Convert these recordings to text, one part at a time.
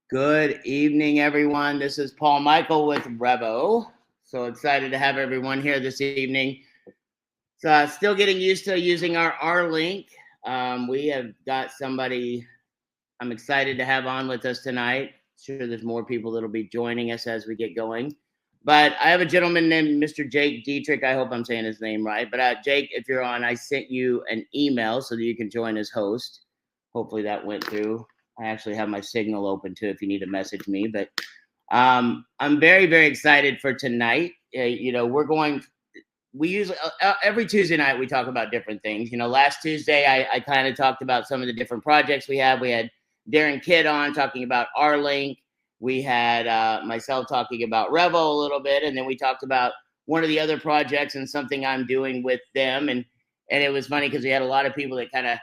Good evening, everyone. This is Paul Michael with REVO. So excited to have everyone here this evening. So still getting used to using our R link. We have got somebody I'm excited to have on with us tonight. Sure, there's more people that'll be joining us as we get going. But I have a gentleman named Mr. Jake Dieterich. I hope I'm saying his name right. But Jake, if you're on, I sent you an email so that you can join as host. Hopefully that went through. I actually have my signal open too if you need to message me. But I'm very, very excited for tonight. We usually every Tuesday night we talk about different things. Last Tuesday I kind of talked about some of the different projects we have. We had Darren Kidd on talking about R-Link. We had myself talking about REVO a little bit, and then we talked about one of the other projects and something I'm doing with them. And it was funny because we had a lot of people that kind of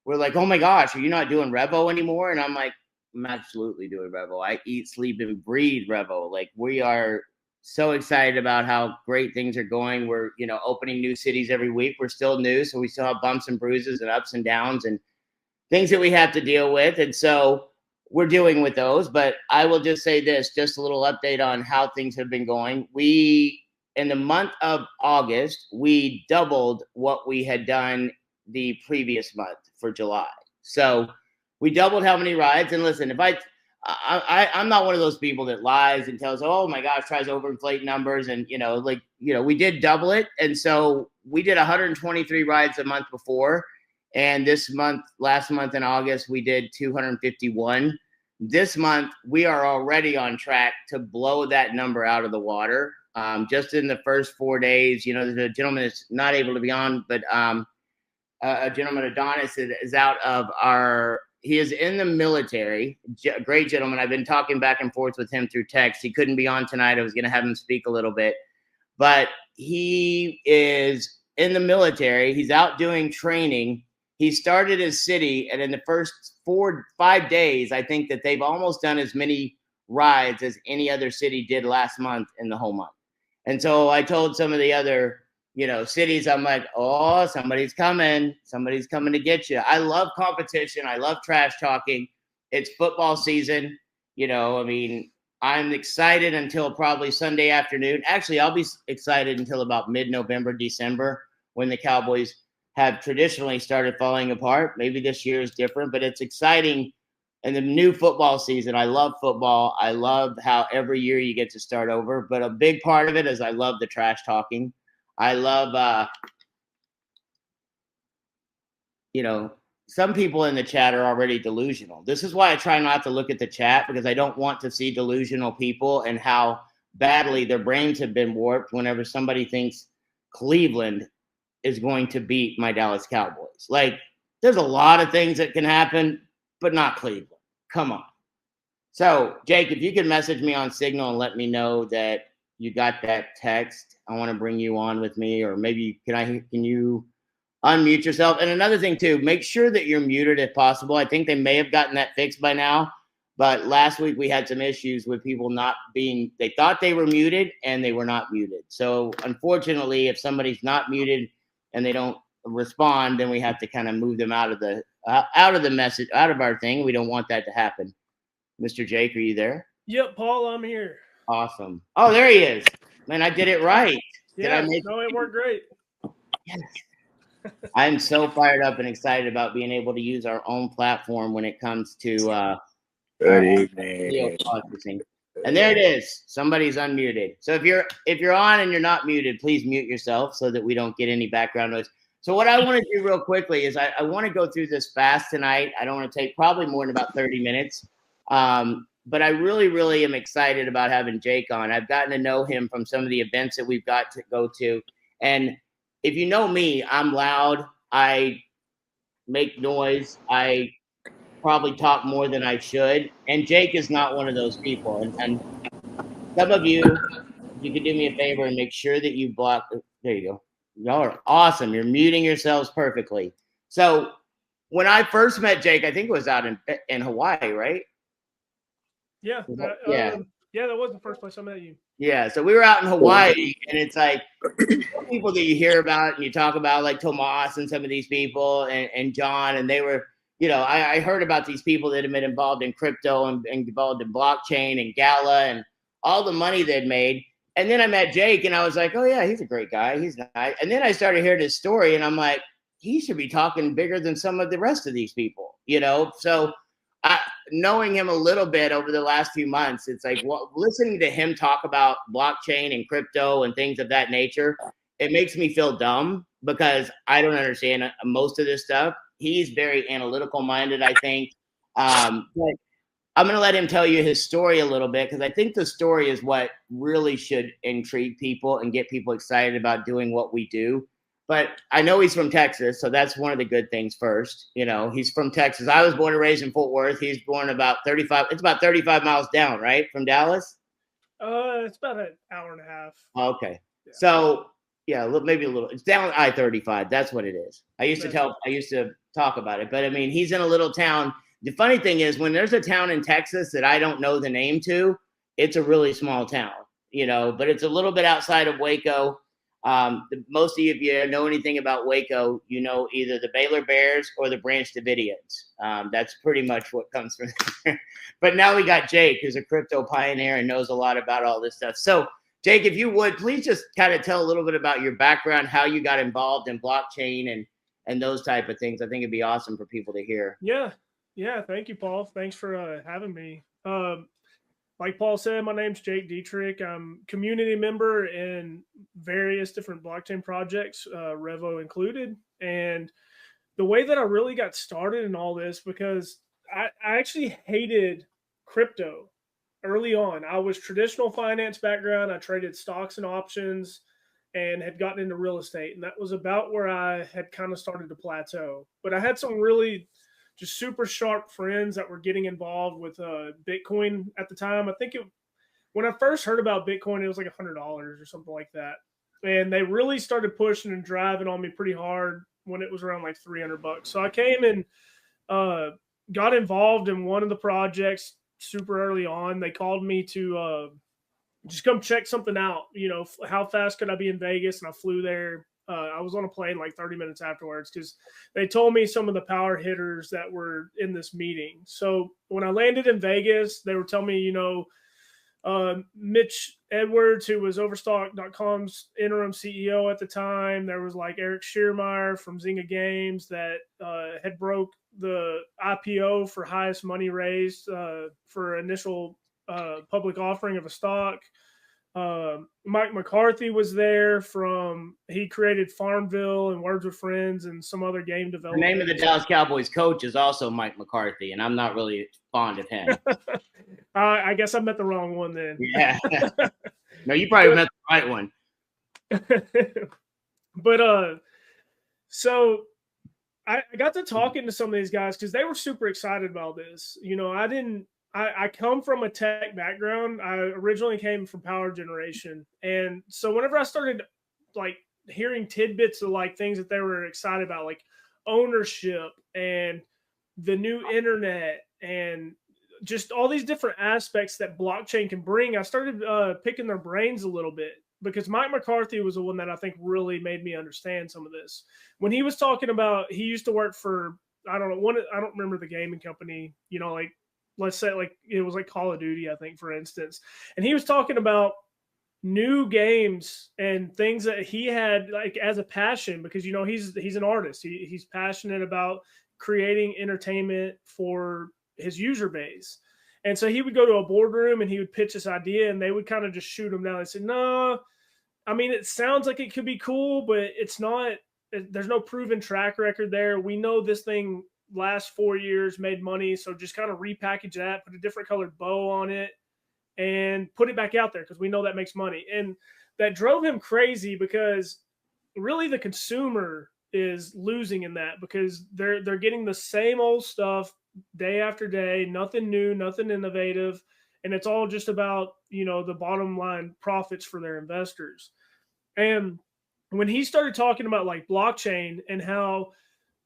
were like, "Oh my gosh, are you not doing REVO anymore?" And I'm like, "I'm absolutely doing REVO. I eat, sleep, and breathe REVO. Like, we are so excited about how great things are going. We're, opening new cities every week. We're still new, so we still have bumps and bruises and ups and downs and things that we have to deal with. And so we're dealing with those. But I will just say this, just a little update on how things have been going. In the month of August, we doubled what we had done the previous month for July. So we doubled how many rides. And listen, if I'm not one of those people that lies and tells, oh my gosh, tries to overinflate numbers. And, we did double it. And so we did 123 rides a month before. And last month in August, we did 251. This month, we are already on track to blow that number out of the water. Just in the first 4 days, there's a gentleman that's not able to be on, but a gentleman, Adonis, is out of he is in the military. Great gentleman. I've been talking back and forth with him through text. He couldn't be on tonight. I was going to have him speak a little bit, but he is in the military. He's out doing training. He started his city, and in the first 4-5 days, I think that they've almost done as many rides as any other city did last month in the whole month. And so I told some of the other cities, I'm like, oh, somebody's coming to get you. I love competition. I love trash talking. It's football season. I'm excited until probably Sunday afternoon. Actually, I'll be excited until about mid-November, December, when the Cowboys have traditionally started falling apart. Maybe this year is different, but it's exciting. And the new football season, I love football. I love how every year you get to start over. But a big part of it is I love the trash talking. I love, some people in the chat are already delusional. This is why I try not to look at the chat, because I don't want to see delusional people and how badly their brains have been warped whenever somebody thinks Cleveland is going to beat my Dallas Cowboys. Like, there's a lot of things that can happen, but not Cleveland. Come on. So, Jake, if you could message me on Signal and let me know that you got that text, I want to bring you on with me, or maybe can you unmute yourself? And another thing too, make sure that you're muted if possible. I think they may have gotten that fixed by now, but last week we had some issues with people they thought they were muted and they were not muted. So unfortunately, if somebody's not muted and they don't respond, then we have to kind of move them out of the message, out of our thing. We don't want that to happen. Mr. Jake, are you there? Yep, Paul, I'm here. Awesome. Oh, there he is. Man, I did it right. Yeah, it worked great. Yes. I'm so fired up and excited about being able to use our own platform when it comes to good evening. Processing. And there it is. Somebody's unmuted. So if you're on and you're not muted, please mute yourself so that we don't get any background noise. So what I want to do real quickly is I want to go through this fast tonight. I don't want to take probably more than about 30 minutes. But I really, really am excited about having Jake on. I've gotten to know him from some of the events that we've got to go to. And if you know me, I'm loud. I make noise. I probably talk more than I should. And Jake is not one of those people. And some of you could do me a favor and make sure that you block. There you go. Y'all are awesome. You're muting yourselves perfectly. So when I first met Jake, I think it was out in Hawaii, right? Yeah. That was the first place I met you. Yeah, so we were out in Hawaii, and it's like people that you hear about and you talk about, like Tomas and some of these people and John, and they were I heard about these people that have been involved in crypto and involved in blockchain and Gala and all the money they'd made. And then I met Jake and I was like, oh yeah, he's a great guy. He's nice. And then I started hearing his story and I'm like, he should be talking bigger than some of the rest of these people, So knowing him a little bit over the last few months, it's like listening to him talk about blockchain and crypto and things of that nature, it makes me feel dumb because I don't understand most of this stuff. He's very analytical minded, I think. But I'm going to let him tell you his story a little bit because I think the story is what really should intrigue people and get people excited about doing what we do. But I know he's from Texas, so that's one of the good things first. He's from Texas. I was born and raised in Fort Worth. He's born about 35. It's about 35 miles down, right, from Dallas? It's about an hour and a half. Okay. Yeah. So, yeah, maybe a little. It's down I-35. That's what it is. I used to talk about it. But, I mean, he's in a little town. The funny thing is when there's a town in Texas that I don't know the name to, it's a really small town, but it's a little bit outside of Waco. Most of you, if you know anything about Waco, either the Baylor Bears or the Branch Davidians. That's pretty much what comes from there. But now we got Jake, who's a crypto pioneer and knows a lot about all this stuff. So, Jake, if you would, please just kind of tell a little bit about your background, how you got involved in blockchain and those type of things. I think it'd be awesome for people to hear. Yeah. Thank you, Paul. Thanks for having me. Like Paul said, my name's Jake Dieterich. I'm community member in various different blockchain projects, REVO included. And the way that I really got started in all this, because I actually hated crypto early on. I was traditional finance background. I traded stocks and options and had gotten into real estate. And that was about where I had kind of started to plateau. But I had some really just super sharp friends that were getting involved with Bitcoin at the time. I think when I first heard about Bitcoin, it was like $100 or something like that. And they really started pushing and driving on me pretty hard when it was around like $300. So I came and got involved in one of the projects super early on. They called me to just come check something out. How fast could I be in Vegas? And I flew there. I was on a plane like 30 minutes afterwards because they told me some of the power hitters that were in this meeting. So when I landed in Vegas, they were telling me, Mitch Edwards, who was Overstock.com's interim CEO at the time. There was like Eric Schiermeyer from Zynga Games that had broke the IPO for highest money raised for initial public offering of a stock. Mike McCarthy was there he created Farmville and Words with Friends and some other game development. The name of the Dallas Cowboys coach is also Mike McCarthy, and I'm not really fond of him. I guess I met the wrong one then. Yeah. No, you probably met the right one. But so I got to talking to some of these guys because they were super excited about this. I come from a tech background. I originally came from power generation. And so whenever I started like hearing tidbits of like things that they were excited about, like ownership and the new internet and just all these different aspects that blockchain can bring, I started picking their brains a little bit because Mike McCarthy was the one that I think really made me understand some of this. When he was talking about, he used to work for, I don't remember the gaming company, like, let's say like it was like Call of Duty, I think, for instance. And he was talking about new games and things that he had like as a passion because, he's an artist. He's passionate about creating entertainment for his user base. And so he would go to a boardroom and he would pitch this idea and they would kind of just shoot him down and say, no, I mean, it sounds like it could be cool, but it's not, there's no proven track record there. We know this thing last 4 years made money, so just kind of repackage that, put a different colored bow on it and put it back out there because we know that makes money. And that drove him crazy because really the consumer is losing in that because they're getting the same old stuff day after day, nothing new, nothing innovative, and it's all just about the bottom line profits for their investors. And when he started talking about like blockchain and how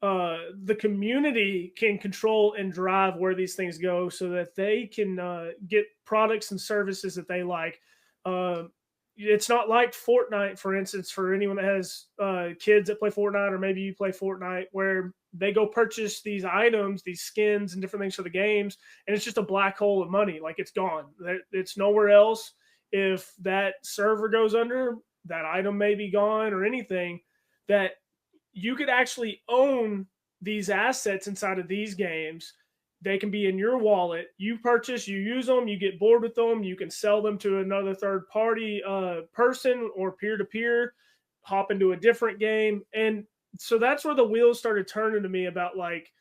the community can control and drive where these things go so that they can get products and services that they like. It's not like Fortnite, for instance, for anyone that has kids that play Fortnite or maybe you play Fortnite, where they go purchase these items, these skins and different things for the games, and it's just a black hole of money. Like, it's gone. It's nowhere else. If that server goes under, that item may be gone or anything. That you could actually own these assets inside of these games. They can be in your wallet. You purchase, you use them, you get bored with them, you can sell them to another third party person or peer-to-peer, hop into a different game. And so that's where the wheels started turning to me about, like,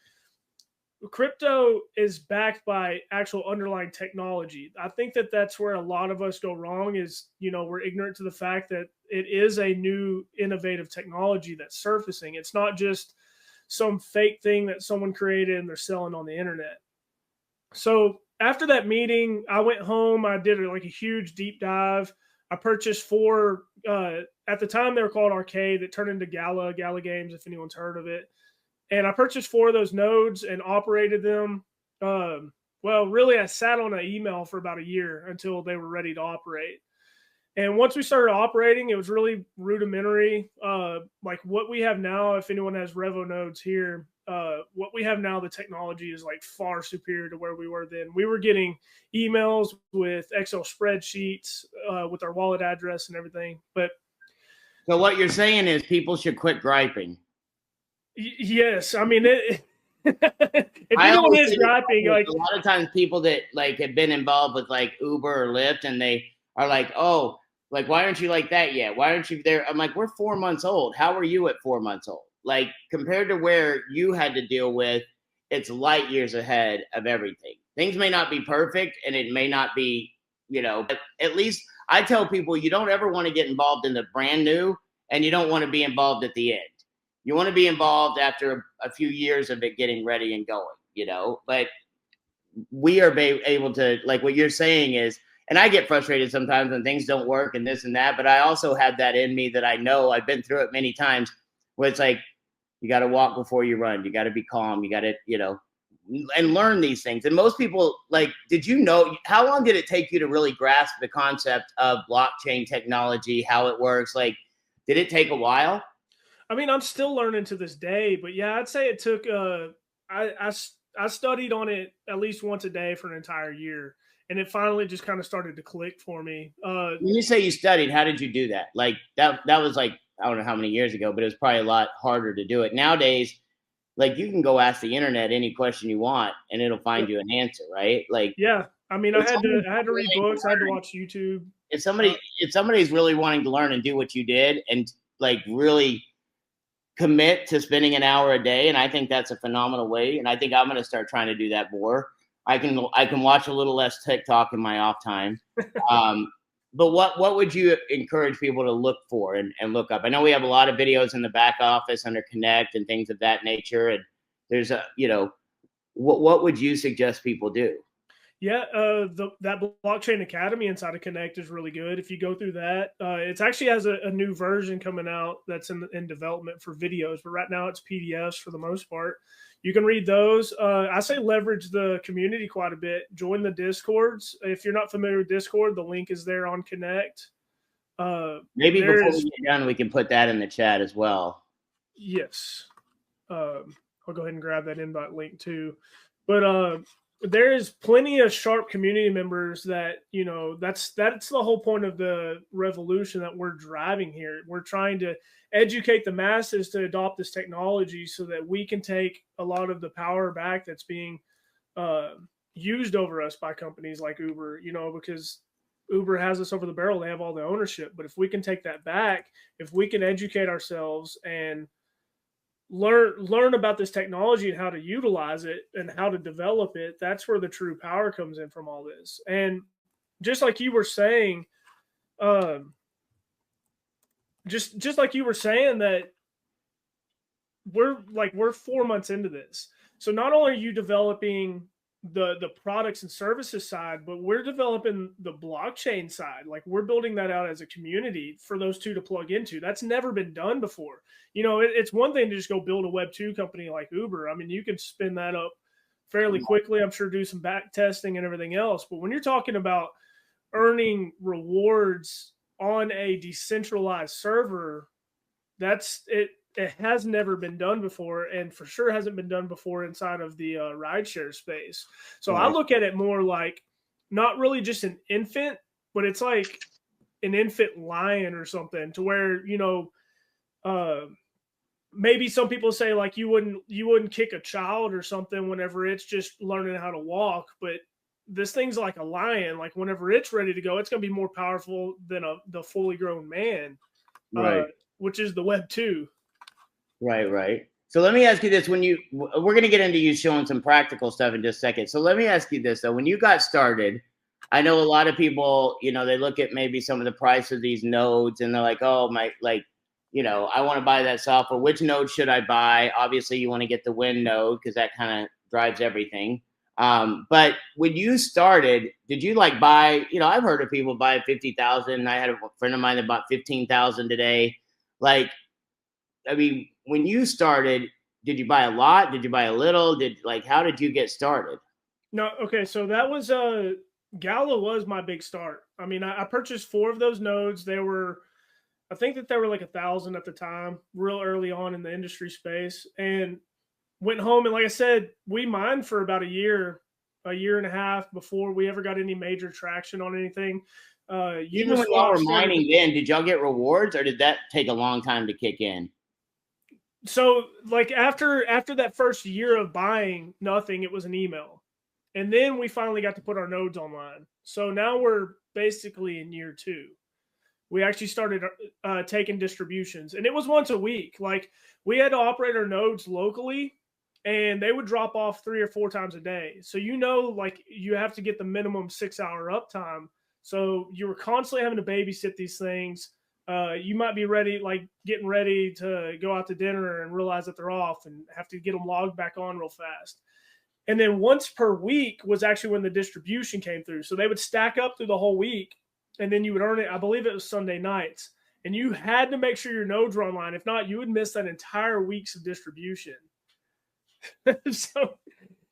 crypto is backed by actual underlying technology. I think that that's where a lot of us go wrong is, we're ignorant to the fact that it is a new innovative technology that's surfacing. It's not just some fake thing that someone created and they're selling on the internet. So after that meeting, I went home. I did like a huge deep dive. I purchased 4, at the time they were called Arcade, that turned into Gala Games, if anyone's heard of it. And I purchased 4 of those nodes and operated them. Well, really, I sat on an email for about a year until they were ready to operate. And once we started operating, it was really rudimentary. Like what we have now, if anyone has REVO nodes here, what we have now, the technology is like far superior to where we were then. We were getting emails with Excel spreadsheets with our wallet address and everything. But so what you're saying is people should quit griping. Yes, I mean if anyone is griping, like a lot of times people that like have been involved with like Uber or Lyft, and they are like, oh, like, why aren't you like that yet? Why aren't you there? I'm like, we're 4 months old. How are you at 4 months old? Like, compared to where you had to deal with, it's light years ahead of everything. Things may not be perfect, and it may not be, but at least I tell people you don't ever want to get involved in the brand new, and you don't want to be involved at the end. You want to be involved after a few years of it getting ready and going, but we are able to, like what you're saying is, and I get frustrated sometimes when things don't work and this and that, but I also have that in me that I know I've been through it many times where it's like, you got to walk before you run. You got to be calm. You got to, and learn these things. And most people, like, how long did it take you to really grasp the concept of blockchain technology, how it works? Like, did it take a while? I mean, I'm still learning to this day, but yeah, I'd say it took, I studied on it at least once a day for an entire year. And it finally just kind of started to click for me. When you say you studied, how did you do that? Like that was like, I don't know how many years ago, but it was probably a lot harder to do it. Nowadays, like you can go ask the internet any question you want and it'll find you an answer, right? Like, yeah, I mean, I had to read books, I had to watch YouTube. If somebody's really wanting to learn and do what you did and like really commit to spending an hour a day, and I think that's a phenomenal way. And I think I'm going to start trying to do that more. I can watch a little less TikTok in my off time. But what would you encourage people to look for and look up? I know we have a lot of videos in the back office under Connect and things of that nature. And there's what would you suggest people do? Yeah, that Blockchain Academy inside of Connect is really good. If you go through that, it actually has a new version coming out that's in development for videos, but right now it's PDFs for the most part. You can read those. I say leverage the community quite a bit. Join the Discords. If you're not familiar with Discord, the link is there on Connect. Maybe before we get done, we can put that in the chat as well. Yes. I'll go ahead and grab that invite link too. But there is plenty of sharp community members that, that's the whole point of the revolution that we're driving here. We're trying to educate the masses to adopt this technology so that we can take a lot of the power back that's being used over us by companies like Uber, because Uber has us over the barrel. They have all the ownership. But if we can take that back, if we can educate ourselves and learn about this technology and how to utilize it and how to develop it, that's where the true power comes in from all this. And just like you were saying, just like you were saying that we're 4 months into this. So not only are you developing the products and services side, but we're developing the blockchain side. Like we're building that out as a community for those two to plug into. That's never been done before. It's one thing to just go build a Web 2 company like Uber. I mean, you can spin that up fairly quickly. I'm sure do some back testing and everything else. But when you're talking about earning rewards on a decentralized server, that's it. it has never been done before, and for sure hasn't been done before inside of the rideshare space. So I look at it more like not really just an infant, but it's like an infant lion or something, to where, you know, maybe some people say like you wouldn't kick a child or something whenever it's just learning how to walk, but this thing's like a lion. Like whenever it's ready to go, it's going to be more powerful than the fully grown man, Right. which is the Web 2. Right. So let me ask you this: we're going to get into you showing some practical stuff in just a second. So let me ask you this though: when you got started, I know a lot of people, you know, they look at maybe some of the price of these nodes and they're like, oh my, like, you know, I want to buy that software. Which node should I buy? Obviously, you want to get the Win node because that kind of drives everything. But when you started, did you like buy? You know, I've heard of people buy 50,000. I had a friend of mine that bought 15,000 today. Like, I mean, when you started, did you buy a lot? Did you buy a little? How did you get started? No, okay, so that was Gala was my big start. I mean, I purchased 4 of those nodes. I think that they were like 1,000 at the time, real early on in the industry space, and went home. And like I said, we mined for about a year and a half before we ever got any major traction on anything. Even when y'all were mining then, did y'all get rewards or did that take a long time to kick in? So like after that first year of buying nothing, it was an email. And then we finally got to put our nodes online. So now we're basically in year 2. We actually started taking distributions, and it was once a week. Like we had to operate our nodes locally, and they would drop off 3 or 4 times a day. So, you know, like you have to get the minimum 6-hour uptime. So you were constantly having to babysit these things. You might be ready, like getting ready to go out to dinner and realize that they're off and have to get them logged back on real fast. And then once per week was actually when the distribution came through. So they would stack up through the whole week, and then you would earn it. I believe it was Sunday nights, and you had to make sure your nodes were online. If not, you would miss that entire week's of distribution. So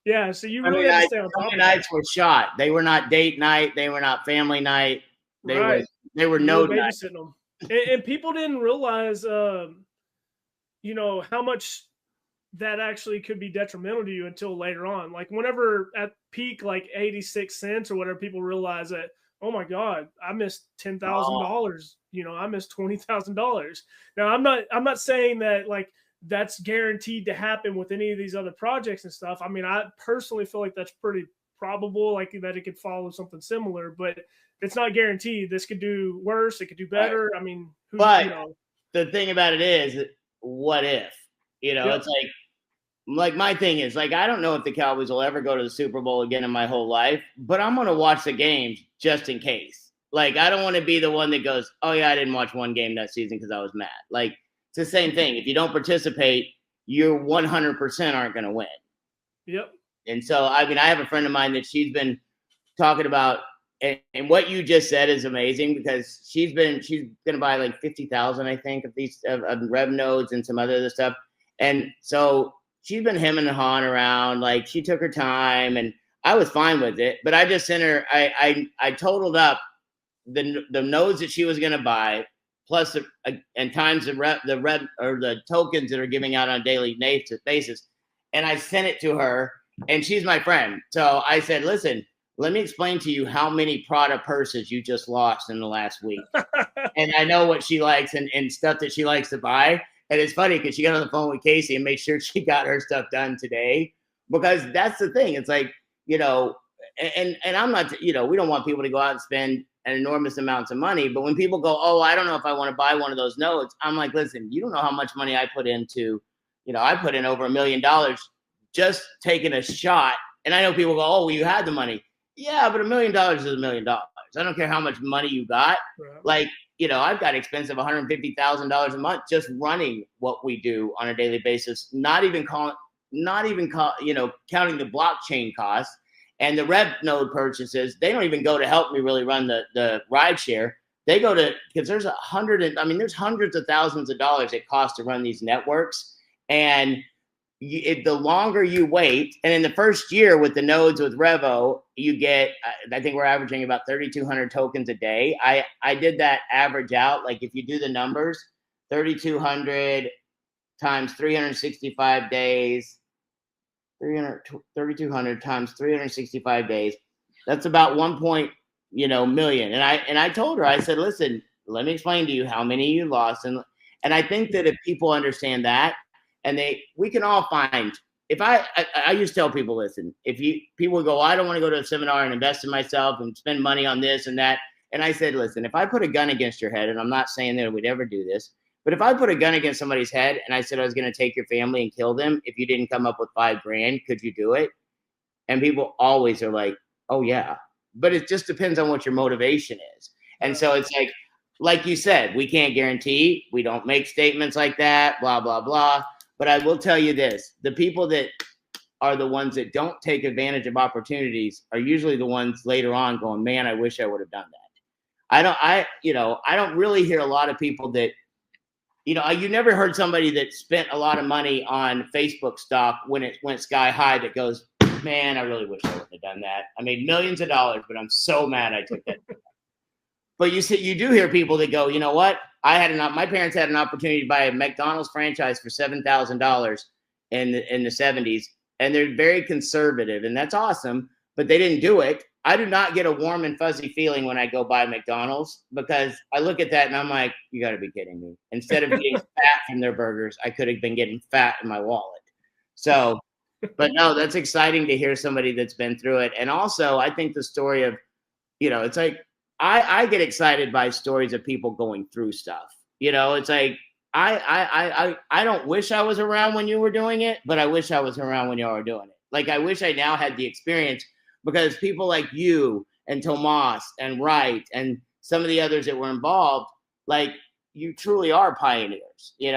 you really had to stay on top of it. Nights were shot. They were not date night. They were not family night. They were node night. Babysitting them. And people didn't realize, you know, how much that actually could be detrimental to you until later on. Like whenever at peak, like 86 cents or whatever, people realize that, oh my God, I missed $10,000. You know, I missed $20,000. Now I'm not saying that like that's guaranteed to happen with any of these other projects and stuff. I mean, I personally feel like that's pretty probable, like that it could follow something similar, but it's not guaranteed. This could do worse. It could do better. Right. I mean, the thing about it is, what if, you know, It's like my thing is like, I don't know if the Cowboys will ever go to the Super Bowl again in my whole life, but I'm going to watch the games just in case. Like, I don't want to be the one that goes, oh yeah, I didn't watch one game that season because I was mad. Like, it's the same thing. If you don't participate, you're 100% aren't going to win. Yep. And so, I mean, I have a friend of mine that she's been talking about, and what you just said is amazing because she's going to buy like 50,000, I think, of these of Rev nodes and some other stuff. And so she's been hemming and hawing around. Like, she took her time, and I was fine with it. But I just sent her. I totaled up the nodes that she was going to buy, plus and times the red or the tokens that are giving out on a daily basis, and I sent it to her. And she's my friend, so I said, "Listen, let me explain to you how many Prada purses you just lost in the last week." And I know what she likes and stuff that she likes to buy. And it's funny because she got on the phone with Casey and made sure she got her stuff done today, because that's the thing. It's like, you know, and I'm not, you know, we don't want people to go out and spend an enormous amounts of money. But when people go, oh, I don't know if I want to buy one of those nodes, I'm like, listen, you don't know how much money I put into, you know, I put in over $1 million just taking a shot. And I know people go, oh, well, you had the money. Yeah, but $1 million is $1 million. I don't care how much money you got. Right. Like, you know, I've got expensive $150,000 a month just running what we do on a daily basis. Not even counting the blockchain costs and the Rev node purchases. They don't even go to help me really run the ride share. They go to, because there's there's hundreds of thousands of dollars it costs to run these networks. And the longer you wait, and in the first year with the nodes with REVO, you get, I think we're averaging about 3,200 tokens a day. I did that average out. Like if you do the numbers, 3,200 times 365 days, 3,200 times 365 days. That's about 1 million. And I told her, I said, listen, let me explain to you how many you lost. And I think that if people understand that, and we can all find, if I used to tell people, listen, people go, I don't want to go to a seminar and invest in myself and spend money on this and that. And I said, listen, if I put a gun against your head, and I'm not saying that we'd ever do this, but if I put a gun against somebody's head and I said I was going to take your family and kill them if you didn't come up with $5,000, could you do it? And people always are like, oh yeah. But it just depends on what your motivation is. And so it's like you said, we can't guarantee, we don't make statements like that, blah, blah, blah. But I will tell you this, the people that are the ones that don't take advantage of opportunities are usually the ones later on going, man, I wish I would have done that. I don't really hear a lot of people that, you never heard somebody that spent a lot of money on Facebook stock when it went sky high that goes, man, I really wish I would have done that. I made millions of dollars, but I'm so mad I took that. But you do hear people that go, you know what? My parents had an opportunity to buy a McDonald's franchise for $7,000 in the 70s, and they're very conservative, and that's awesome, but they didn't do it. I do not get a warm and fuzzy feeling when I go buy McDonald's because I look at that and I'm like, you got to be kidding me. Instead of getting fat from their burgers, I could have been getting fat in my wallet. So, but no, that's exciting to hear somebody that's been through it. And also, I think the story of, it's like, I get excited by stories of people going through stuff. It's like, I don't wish I was around when you were doing it, but I wish I was around when y'all were doing it. Like, I wish I now had the experience. Because people like you and Tomas and Wright and some of the others that were involved, like, you truly are pioneers, and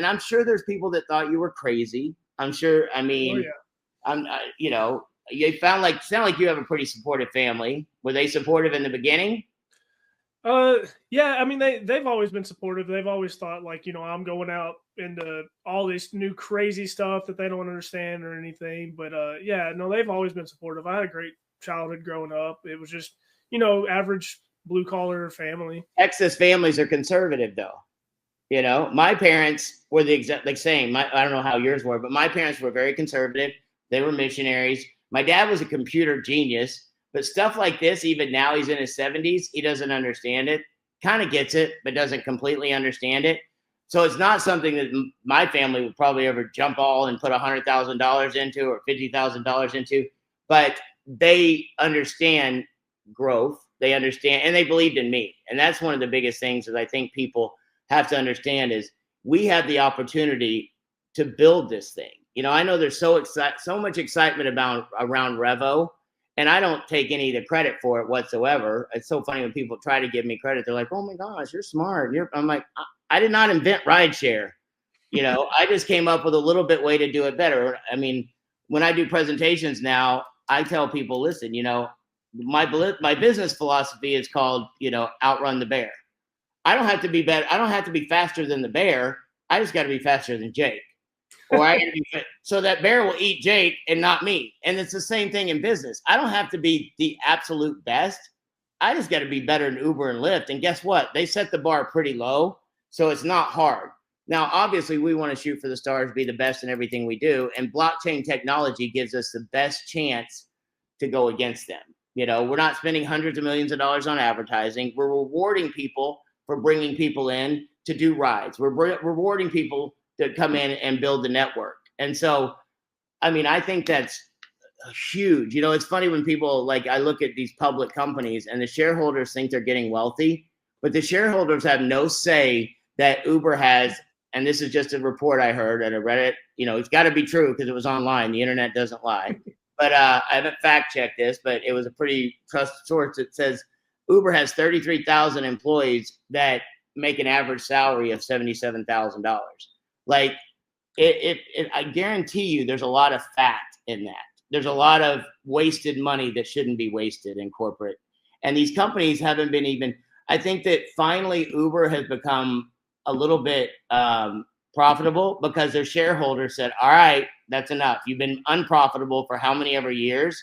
I'm sure there's people that thought you were crazy. I'm sure. I mean, you sound like you have a pretty supportive family. Were they supportive in the beginning? Yeah, I mean, they've always been supportive. They've always thought I'm going out into all this new crazy stuff that they don't understand or anything. But yeah, no, they've always been supportive. I had a great childhood growing up. It was just, average blue collar family. Texas families are conservative though. My parents were the exact, I don't know how yours were, but my parents were very conservative. They were missionaries. My dad was a computer genius. But stuff like this, even now he's in his 70s, he doesn't understand it, kind of gets it, but doesn't completely understand it. So it's not something that my family would probably ever jump all and put $100,000 into or $50,000 into. But they understand growth. They understand, and they believed in me. And that's one of the biggest things that I think people have to understand is we have the opportunity to build this thing. I know there's so much excitement around REVO. And I don't take any of the credit for it whatsoever. It's so funny when people try to give me credit. They're like, oh my gosh, you're smart. I'm like, I did not invent rideshare. I just came up with a little bit way to do it better. I mean, when I do presentations now, I tell people, listen, my business philosophy is called, outrun the bear. I don't have to be better. I don't have to be faster than the bear. I just got to be faster than Jake. Or I gotta be fit. So that bear will eat Jake and not me. And it's the same thing in business. I don't have to be the absolute best. I just got to be better than Uber and Lyft. And guess what? They set the bar pretty low, so it's not hard. Now, obviously, we want to shoot for the stars, be the best in everything we do. And blockchain technology gives us the best chance to go against them. We're not spending hundreds of millions of dollars on advertising. We're rewarding people for bringing people in to do rides. We're rewarding people to come in and build the network. And so, I mean, I think that's huge. It's funny when people I look at these public companies and the shareholders think they're getting wealthy, but the shareholders have no say that Uber has, and this is just a report I heard and I read it, it's got to be true because it was online. The internet doesn't lie. But I haven't fact checked this, but it was a pretty trusted source. It says Uber has 33,000 employees that make an average salary of $77,000. I guarantee you there's a lot of fat in that. There's a lot of wasted money that shouldn't be wasted in corporate. And these companies haven't been even, I think that finally Uber has become a little bit profitable because their shareholders said, all right, that's enough. You've been unprofitable for how many ever years.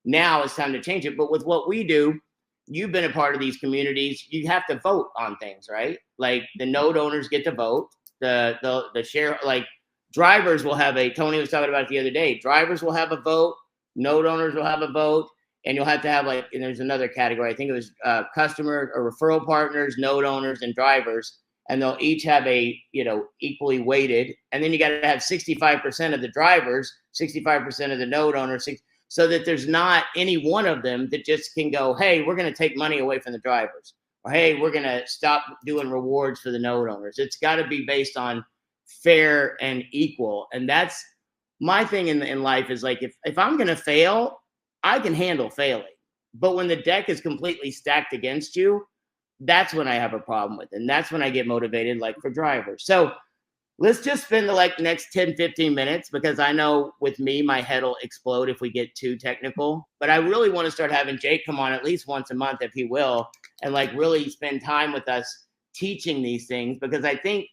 Now it's time to change it. But with what we do, you've been a part of these communities. You have to vote on things, right? Like the node owners get to vote. the share, like drivers will have Tony was talking about it the other day. Drivers will have a vote, node owners will have a vote, and you'll have to have and there's another category. I think it was customer or referral partners, node owners, and drivers, and they'll each have equally weighted. And then you got to have 65% of the drivers, 65% of the node owners, so that there's not any one of them that just can go, hey, we're going to take money away from the drivers, or hey, we're going to stop doing rewards for the node owners. It's got to be based on fair and equal. And that's my thing in life is like, if I'm going to fail, I can handle failing. But when the deck is completely stacked against you, that's when I have a problem with it. And that's when I get motivated, like for drivers. So let's just spend the next 10, 15 minutes, because I know with me, my head will explode if we get too technical. But I really want to start having Jake come on at least once a month, if he will, and really spend time with us teaching these things, because I think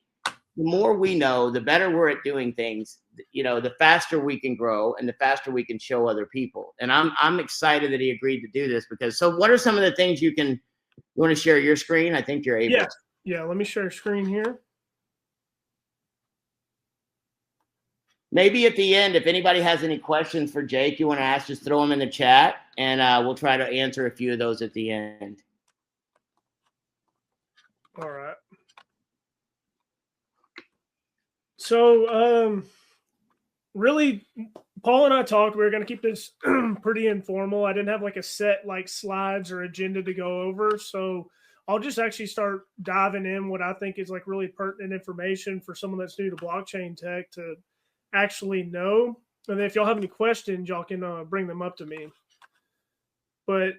the more we know, the better we're at doing things, the faster we can grow and the faster we can show other people. And I'm excited that he agreed to do this, because so what are some of the things you want to share your screen? I think you're able. Yeah. Let me share screen here. Maybe at the end, if anybody has any questions for Jake you want to ask, just throw them in the chat, and we'll try to answer a few of those at the end. All right. So, really, Paul and I talked. We were going to keep this pretty informal. I didn't have a set slides or agenda to go over. So I'll just actually start diving in what I think is really pertinent information for someone that's new to blockchain tech to actually know. And then if y'all have any questions, y'all can bring them up to me. But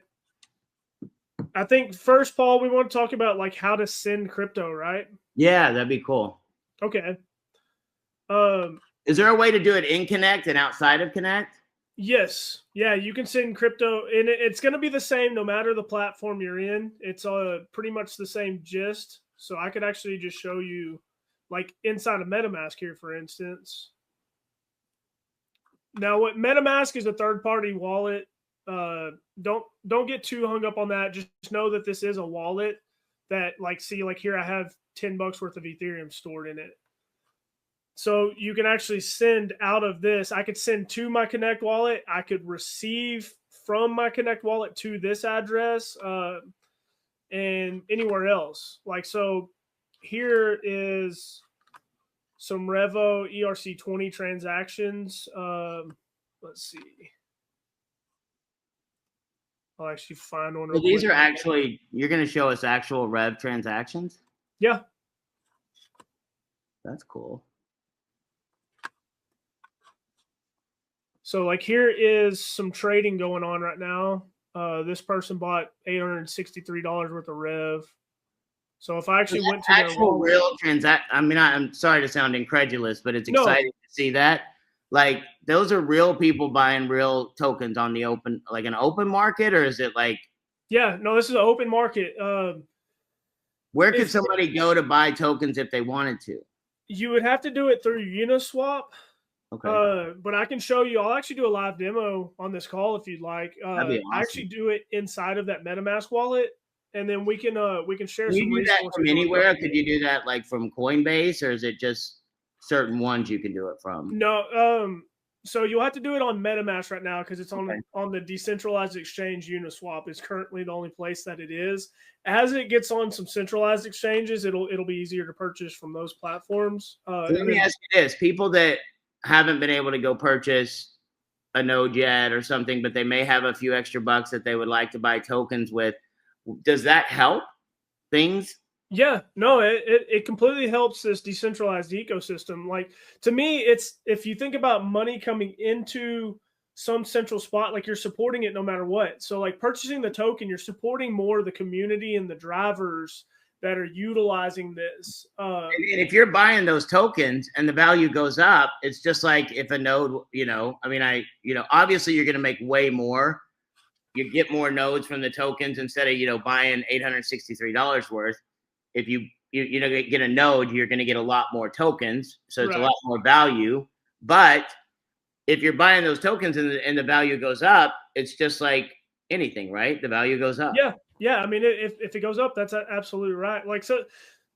I think first, Paul, we want to talk about how to send crypto, right? Yeah, that'd be cool. Okay. Is there a way to do it in Connect and outside of Connect? Yes. Yeah, you can send crypto, and it's going to be the same no matter the platform you're in. It's pretty much the same gist. So I could actually just show you inside of MetaMask here, for instance. Now, what MetaMask is a third-party wallet. Don't get too hung up on that. Just know that this is a wallet that here I have $10 worth of Ethereum stored in it. So you can actually send out of this. I could send to my Connect wallet. I could receive from my Connect wallet to this address and anywhere else. So here is some REVO ERC20 transactions. Let's see. I'll actually find one. So these are actually, you're going to show us actual Rev transactions? Yeah. That's cool. So here is some trading going on right now. This person bought $863 worth of Rev. So if I actually went to actual real transaction, I mean, I'm sorry to sound incredulous, but it's exciting to see that. Those are real people buying real tokens on the open, an open market, or is it Yeah, no, this is an open market. Where could somebody go to buy tokens if they wanted to? You would have to do it through Uniswap. Okay. But I can show you. I'll actually do a live demo on this call if you'd like. That'd be awesome. I actually do it inside of that MetaMask wallet, and then we can share some resources. Can you do that from anywhere? Could you do that from Coinbase, or is it just certain ones you can do it from? No. So you'll have to do it on MetaMask right now because it's on the decentralized exchange. Uniswap is currently the only place that it is. As it gets on some centralized exchanges, it'll be easier to purchase from those platforms. So let me ask you this: people that haven't been able to go purchase a node yet or something, but they may have a few extra bucks that they would like to buy tokens with, does that help things? Yeah, no, it completely helps this decentralized ecosystem. To me, it's, if you think about money coming into some central spot, you're supporting it no matter what. So purchasing the token, you're supporting more the community and the drivers that are utilizing this. And if you're buying those tokens and the value goes up, it's just like if a node, obviously you're going to make way more. You get more nodes from the tokens instead of, buying $863 worth. If you get a node, you're going to get a lot more tokens. So it's a lot more value. But if you're buying those tokens and the value goes up, it's just like anything, right? The value goes up. Yeah. Yeah, I mean, if it goes up, that's absolutely right. So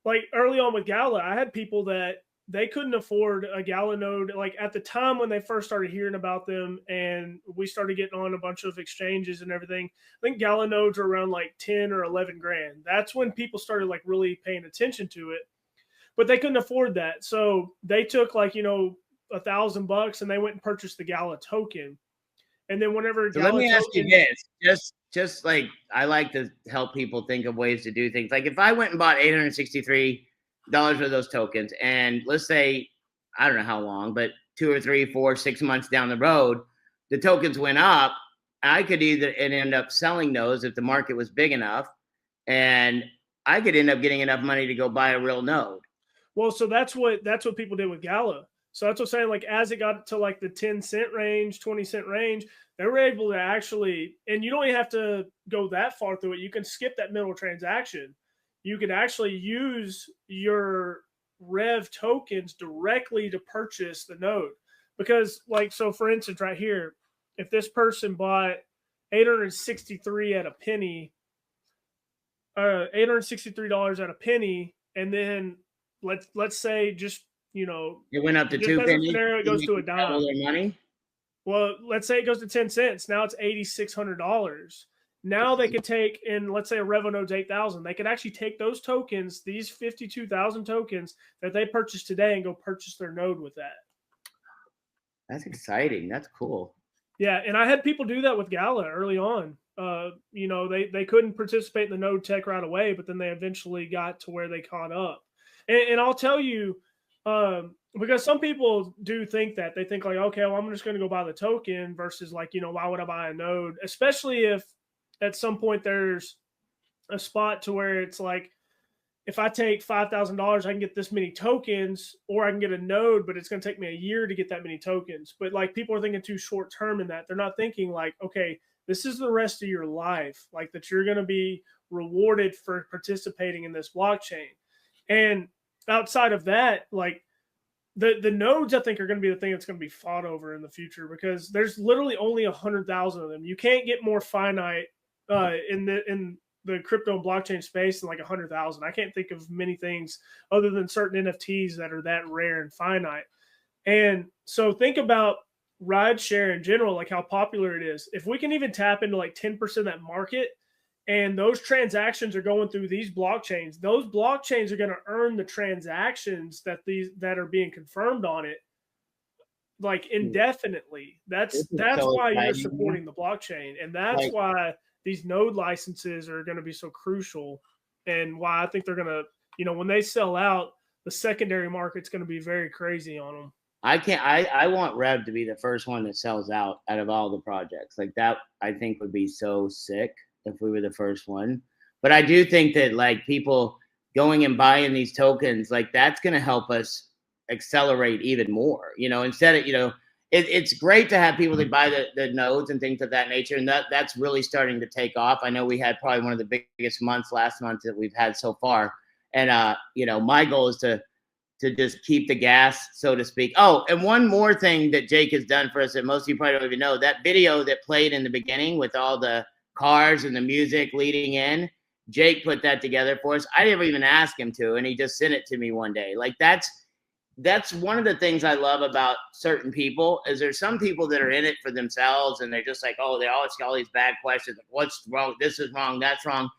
like early on with Gala, I had people that they couldn't afford a Gala node. Like at the time when they first started hearing about them and we started getting on a bunch of exchanges and everything, I think Gala nodes are around like 10 or 11 grand. That's when people started like really paying attention to it, but they couldn't afford that. So they took like, $1,000 and they went and purchased the Gala token. And then whenever So Gala let me ask you token, this, just like I like to help people think of ways to do things. Like if I went and bought $863 of those tokens, and let's say, I don't know how long, but 2 or 3, 4, 6 months down the road, the tokens went up, I could either end up selling those if the market was big enough, and I could end up getting enough money to go buy a real node. well, so that's what people did with Gala. So that's what I'm saying. Like as it got to like the 10-cent range, 20-cent range, they were able to actually, and you don't even have to go that far through it. You can skip that middle transaction. You can actually use your Rev tokens directly to purchase the node. Because like, so for instance, right here, if this person bought 863 at a penny, $863 at a penny, and then let's say just It went up to just 2 as a pennies. scenario, it goes to a Double dime. their money. Well, let's say it goes to 10 cents. Now it's $8,600. Now they could take in, let's say a Revo node's 8,000. They could actually take those tokens, these 52,000 tokens that they purchased today, and go purchase their node with that. That's exciting. That's cool. Yeah, and I had people do that with Gala early on. They couldn't participate in the node tech right away, but then they eventually got to where they caught up. And I'll tell you, because some people do think that they think like, okay, well, I'm just going to go buy the token versus like, why would I buy a node? Especially if at some point there's a spot to where it's like, if I take $5,000, I can get this many tokens, or I can get a node, but it's going to take me a year to get that many tokens. But like people are thinking too short term in that. They're not thinking like, okay, this is the rest of your life, like that you're going to be rewarded for participating in this blockchain. And outside of that, like the nodes, I think are going to be the thing that's going to be fought over in the future, because there's literally only 100,000 of them. You can't get more finite in the crypto and blockchain space than like 100,000. I can't think of many things other than certain NFTs that are that rare and finite. And so think about rideshare in general, like how popular it is. If we can even tap into like 10% of that market, and those transactions are going through these blockchains, those blockchains are going to earn the transactions that are being confirmed on it like indefinitely. That's why you're supporting the blockchain, and that's why these node licenses are going to be so crucial, and why I think they're going to, when they sell out, the secondary market's going to be very crazy on them. I want Rev to be the first one that sells out of all the projects. Like that, I think would be so sick if we were the first one. But I do think that like people going and buying these tokens, like that's going to help us accelerate even more, instead of, it's great to have people that buy the nodes and things of that nature. And that's really starting to take off. I know we had probably one of the biggest months last month that we've had so far. And, my goal is to just keep the gas, so to speak. Oh, and one more thing that Jake has done for us that most of you probably don't even know, that video that played in the beginning with all the cars and the music leading in, Jake put that together for us. I didn't even ask him to, and he just sent it to me one day. Like that's one of the things I love about certain people is there's some people that are in it for themselves, and they're just like, oh, they always got all these bad questions. What's wrong? This is wrong. That's wrong.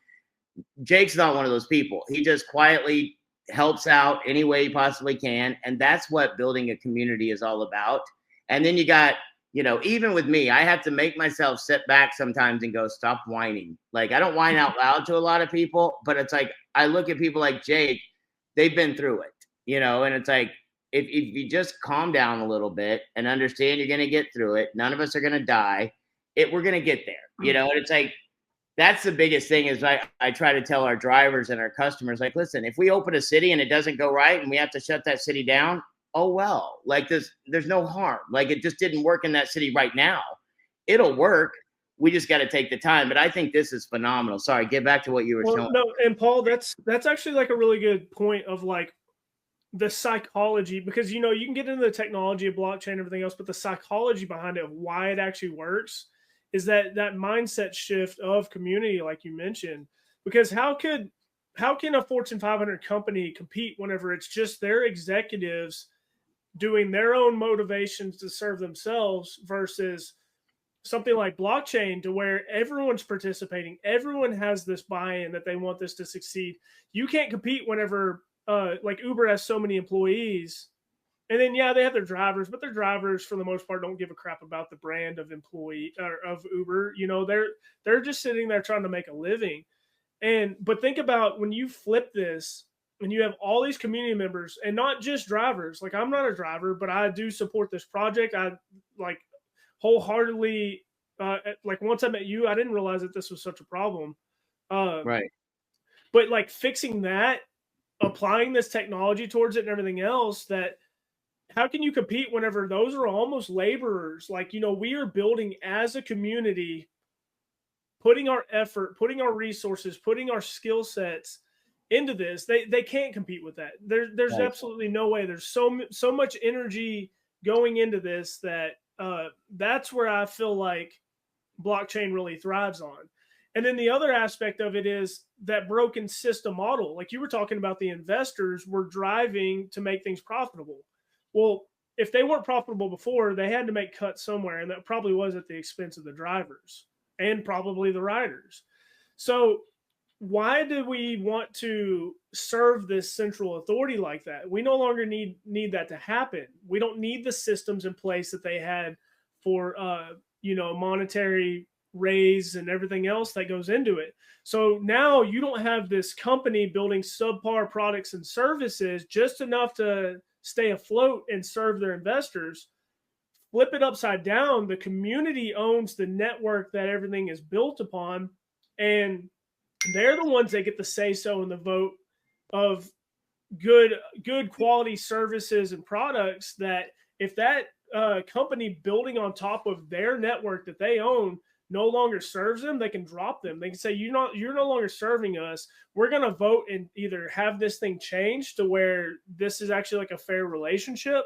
Jake's not one of those people. He just quietly helps out any way he possibly can. And that's what building a community is all about. And then you got, even with me, I have to make myself sit back sometimes and go, stop whining. Like I don't whine out loud to a lot of people, but it's like, I look at people like Jake, they've been through it, and it's like, if you just calm down a little bit and understand you're going to get through it, none of us are going to die. We're going to get there, and it's like, that's the biggest thing is I try to tell our drivers and our customers, like, listen, if we open a city and it doesn't go right and we have to shut that city down, oh, well, like there's no harm. Like it just didn't work in that city right now. It'll work. We just got to take the time. But I think this is phenomenal. Sorry, get back to what you were showing. No, and Paul, that's actually like a really good point of like the psychology, because, you can get into the technology of blockchain and everything else, but the psychology behind it, of why it actually works, is that mindset shift of community, like you mentioned. Because how could how can a Fortune 500 company compete whenever it's just their executives doing their own motivations to serve themselves versus something like blockchain, to where everyone's participating, everyone has this buy-in that they want this to succeed. You can't compete whenever like Uber has so many employees, and then yeah, they have their drivers, but their drivers for the most part don't give a crap about the brand of employee or of Uber. You know, they're just sitting there trying to make a living. But think about when you flip this and you have all these community members and not just drivers. Like, I'm not a driver, but I do support this project. I like wholeheartedly, like, once I met you, I didn't realize that this was such a problem. Right. But like fixing that, applying this technology towards it and everything else, that how can you compete whenever those are almost laborers? Like, you know, we are building as a community, putting our effort, putting our resources, putting our skill sets into this. They can't compete with that. There's Right. absolutely no way. There's so much energy going into this that that's where I feel like blockchain really thrives on. And then the other aspect of it is that broken system model. Like you were talking about, the investors were driving to make things profitable. Well, if they weren't profitable before, they had to make cuts somewhere, and that probably was at the expense of the drivers and probably the riders. So why do we want to serve this central authority like that? We no longer need that to happen. We don't need the systems in place that they had for monetary raise and everything else that goes into it. So now you don't have this company building subpar products and services just enough to stay afloat and serve their investors. Flip it upside down. The community owns the network that everything is built upon, and they're the ones that get the say so in the vote of good quality services and products. That if that company building on top of their network that they own no longer serves them, they can drop them. They can say, you're no longer serving us. We're going to vote and either have this thing changed to where this is actually like a fair relationship,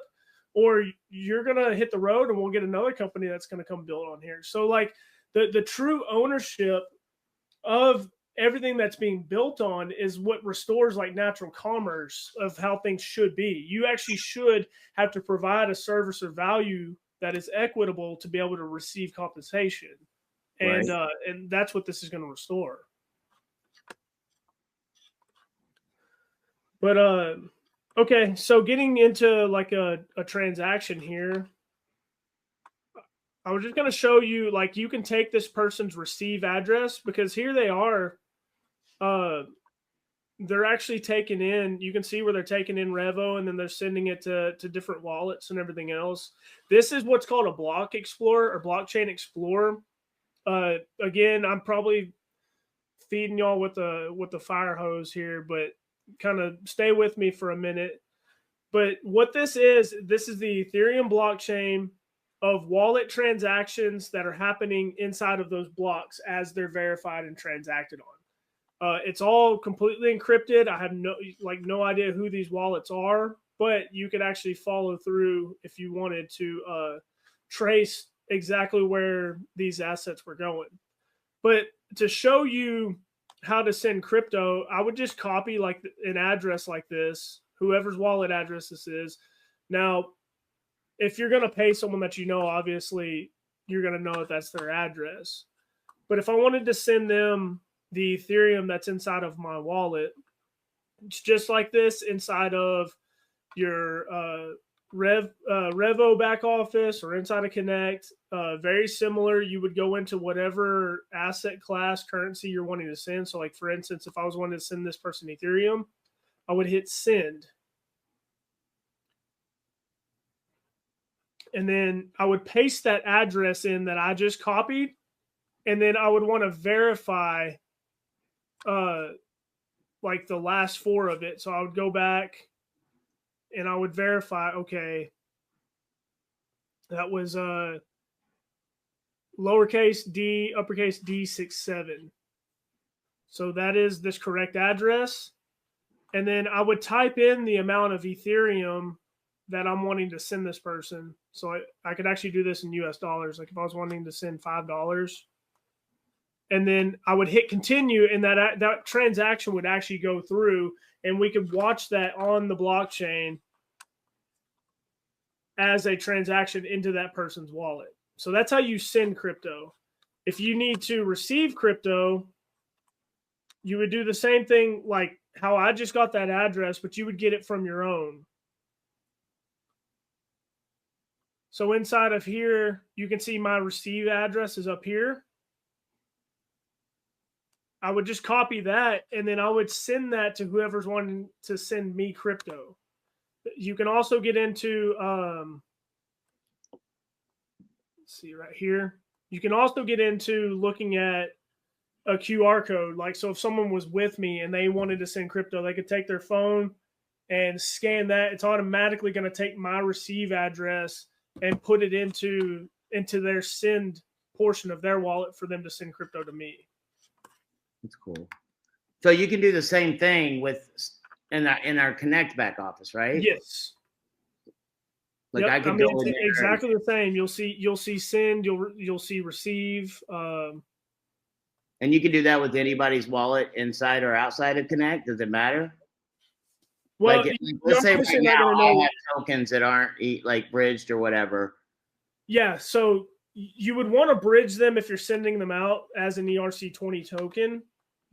or you're going to hit the road and we'll get another company that's going to come build on here. So like the true ownership of everything that's being built on is what restores like natural commerce of how things should be. You actually should have to provide a service or value that is equitable to be able to receive compensation. And Right. And that's what this is going to restore. But okay, so getting into like a transaction here, I was just going to show you, like, you can take this person's receive address, because here they are. They're actually taking in, you can see where they're taking in REVO, and then they're sending it to different wallets and everything else. This is what's called a block explorer or blockchain explorer. Again, I'm probably feeding y'all with the fire hose here, but kind of stay with me for a minute. But what this is the Ethereum blockchain of wallet transactions that are happening inside of those blocks as they're verified and transacted on. It's all completely encrypted. I have no idea who these wallets are, but you could actually follow through if you wanted to trace exactly where these assets were going. But to show you how to send crypto, I would just copy like an address like this, whoever's wallet address this is. Now, if you're going to pay someone that you know, obviously you're going to know that that's their address. But if I wanted to send them the Ethereum that's inside of my wallet, it's just like this inside of your REVO back office or inside of Connect. Very similar. You would go into whatever asset class currency you're wanting to send. So like, for instance, if I was wanting to send this person Ethereum, I would hit send. And then I would paste that address in that I just copied. And then I would want to verify like the last four of it. So I would go back and I would verify, okay, that was lowercase d, uppercase D67. So that is this correct address. And then I would type in the amount of Ethereum that I'm wanting to send this person. So I could actually do this in US dollars. Like if I was wanting to send $5, and then I would hit continue, and that transaction would actually go through, and we could watch that on the blockchain as a transaction into that person's wallet. So that's how you send crypto. If you need to receive crypto, you would do the same thing like how I just got that address, but you would get it from your own. So inside of here, you can see my receive address is up here. I would just copy that, and then I would send that to whoever's wanting to send me crypto. You can also get into, let's see right here. You can also get into looking at a QR code. Like, so if someone was with me and they wanted to send crypto, they could take their phone and scan that. It's automatically going to take my receive address and put it into their send portion of their wallet for them to send crypto to me. That's cool. So you can do the same thing with in our Connect back office, right? Yes. Like I can go in there. Exactly the same. You'll see send, you'll see receive. And you can do that with anybody's wallet inside or outside of Connect. Does it matter? Well, like, let's say right now I have tokens that aren't like bridged or whatever. Yeah, so you would want to bridge them if you're sending them out as an ERC20 token,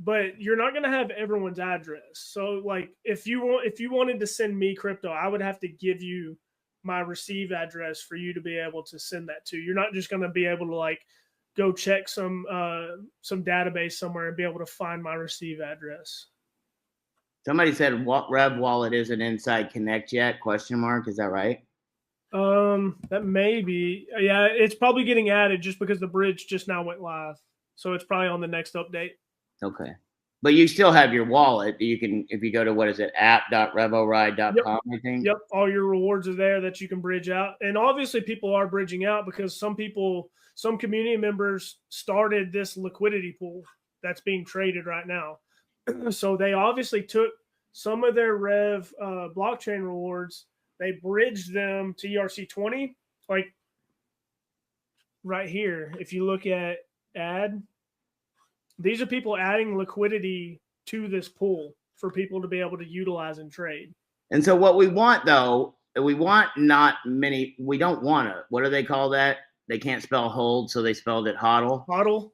but you're not going to have everyone's address. So like if you wanted to send me crypto, I would have to give you my receive address for you to be able to send that to. You're not just going to be able to like go check some database somewhere and be able to find my receive address. Somebody said Rev Wallet isn't inside Connect yet? ? Is that right? That may be. Yeah, it's probably getting added just because the bridge just now went live. So it's probably on the next update. Okay. But you still have your wallet. You can, if you go to, what is it, app.revoride.com, I think? Yep. All your rewards are there that you can bridge out. And obviously people are bridging out because some community members started this liquidity pool that's being traded right now. So they obviously took some of their Rev blockchain rewards, they bridged them to ERC20, like right here. If you look at add, these are people adding liquidity to this pool for people to be able to utilize and trade. And so what we want, though, we don't want to, what do they call that? They can't spell hold, so they spelled it hodl. Hodl.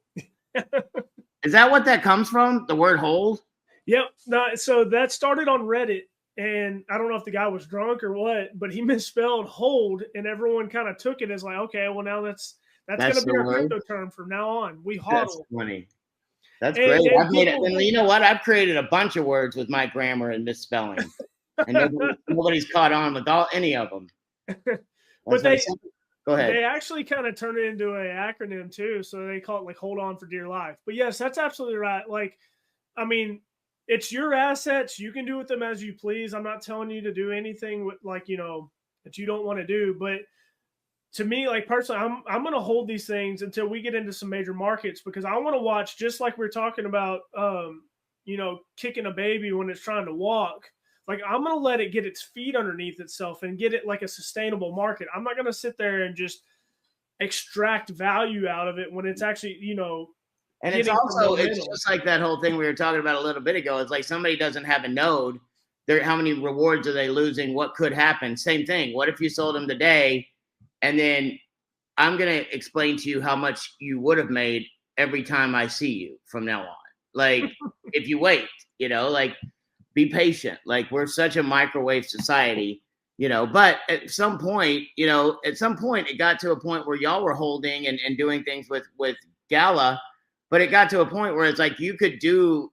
Is that what that comes from? The word hold? Yep. No, so that started on Reddit, and I don't know if the guy was drunk or what, but he misspelled hold, and everyone kind of took it as like, okay, well now that's going to be our crypto term from now on. We hodl. That's funny. That's great. I've made it. And you know what? I've created a bunch of words with my grammar and misspelling, and nobody's caught on with any of them. But go ahead. They actually kind of turned it into an acronym too, so they call it like "Hold On for Dear Life." But yes, that's absolutely right. Like, I mean, it's your assets. You can do with them as you please. I'm not telling you to do anything with that you don't want to do. But to me, like personally, I'm going to hold these things until we get into some major markets, because I want to watch, just like we're talking about, kicking a baby when it's trying to walk. Like, I'm going to let it get its feet underneath itself and get it like a sustainable market. I'm not going to sit there and just extract value out of it when it's actually, And it's just like that whole thing we were talking about a little bit ago. It's like somebody doesn't have a node. How many rewards are they losing? What could happen? Same thing. What if you sold them today? And then I'm going to explain to you how much you would have made every time I see you from now on. Like, if you wait, like, be patient. Like, we're such a microwave society, but at some point, it got to a point where y'all were holding and doing things with Gala, but it got to a point where it's like you could do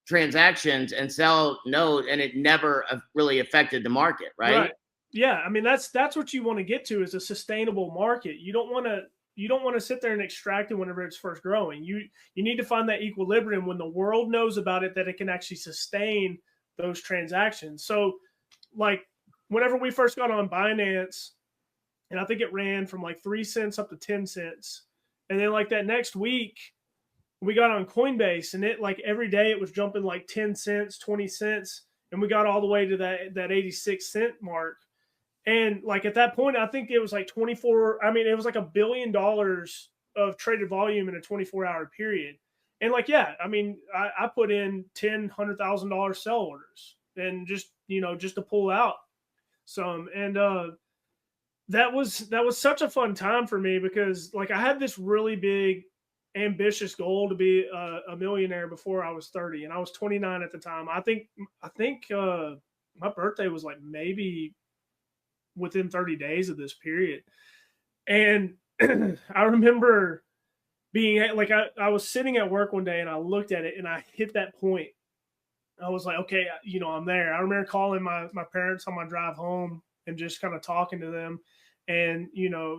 transactions and sell nodes and it never really affected the market, right? Yeah. I mean, that's what you want to get to, is a sustainable market. You don't want to sit there and extract it whenever it's first growing. You need to find that equilibrium when the world knows about it, that it can actually sustain those transactions. So like whenever we first got on Binance, and I think it ran from like 3 cents up to 10 cents. And then like that next week we got on Coinbase, and it like every day it was jumping like 10 cents, 20 cents. And we got all the way to that 86 cent mark. And like at that point, I think it was like it was like $1 billion of traded volume in a 24-hour period. And like, yeah, I mean, I put in $100,000 sell orders and just, just to pull out some. And that was such a fun time for me because like I had this really big ambitious goal to be a millionaire before I was 30, and I was 29 at the time. I think my birthday was like maybe within 30 days of this period. And I remember being like, I was sitting at work one day and I looked at it and I hit that point. I was like, okay, I'm there. I remember calling my parents on my drive home and just kind of talking to them and,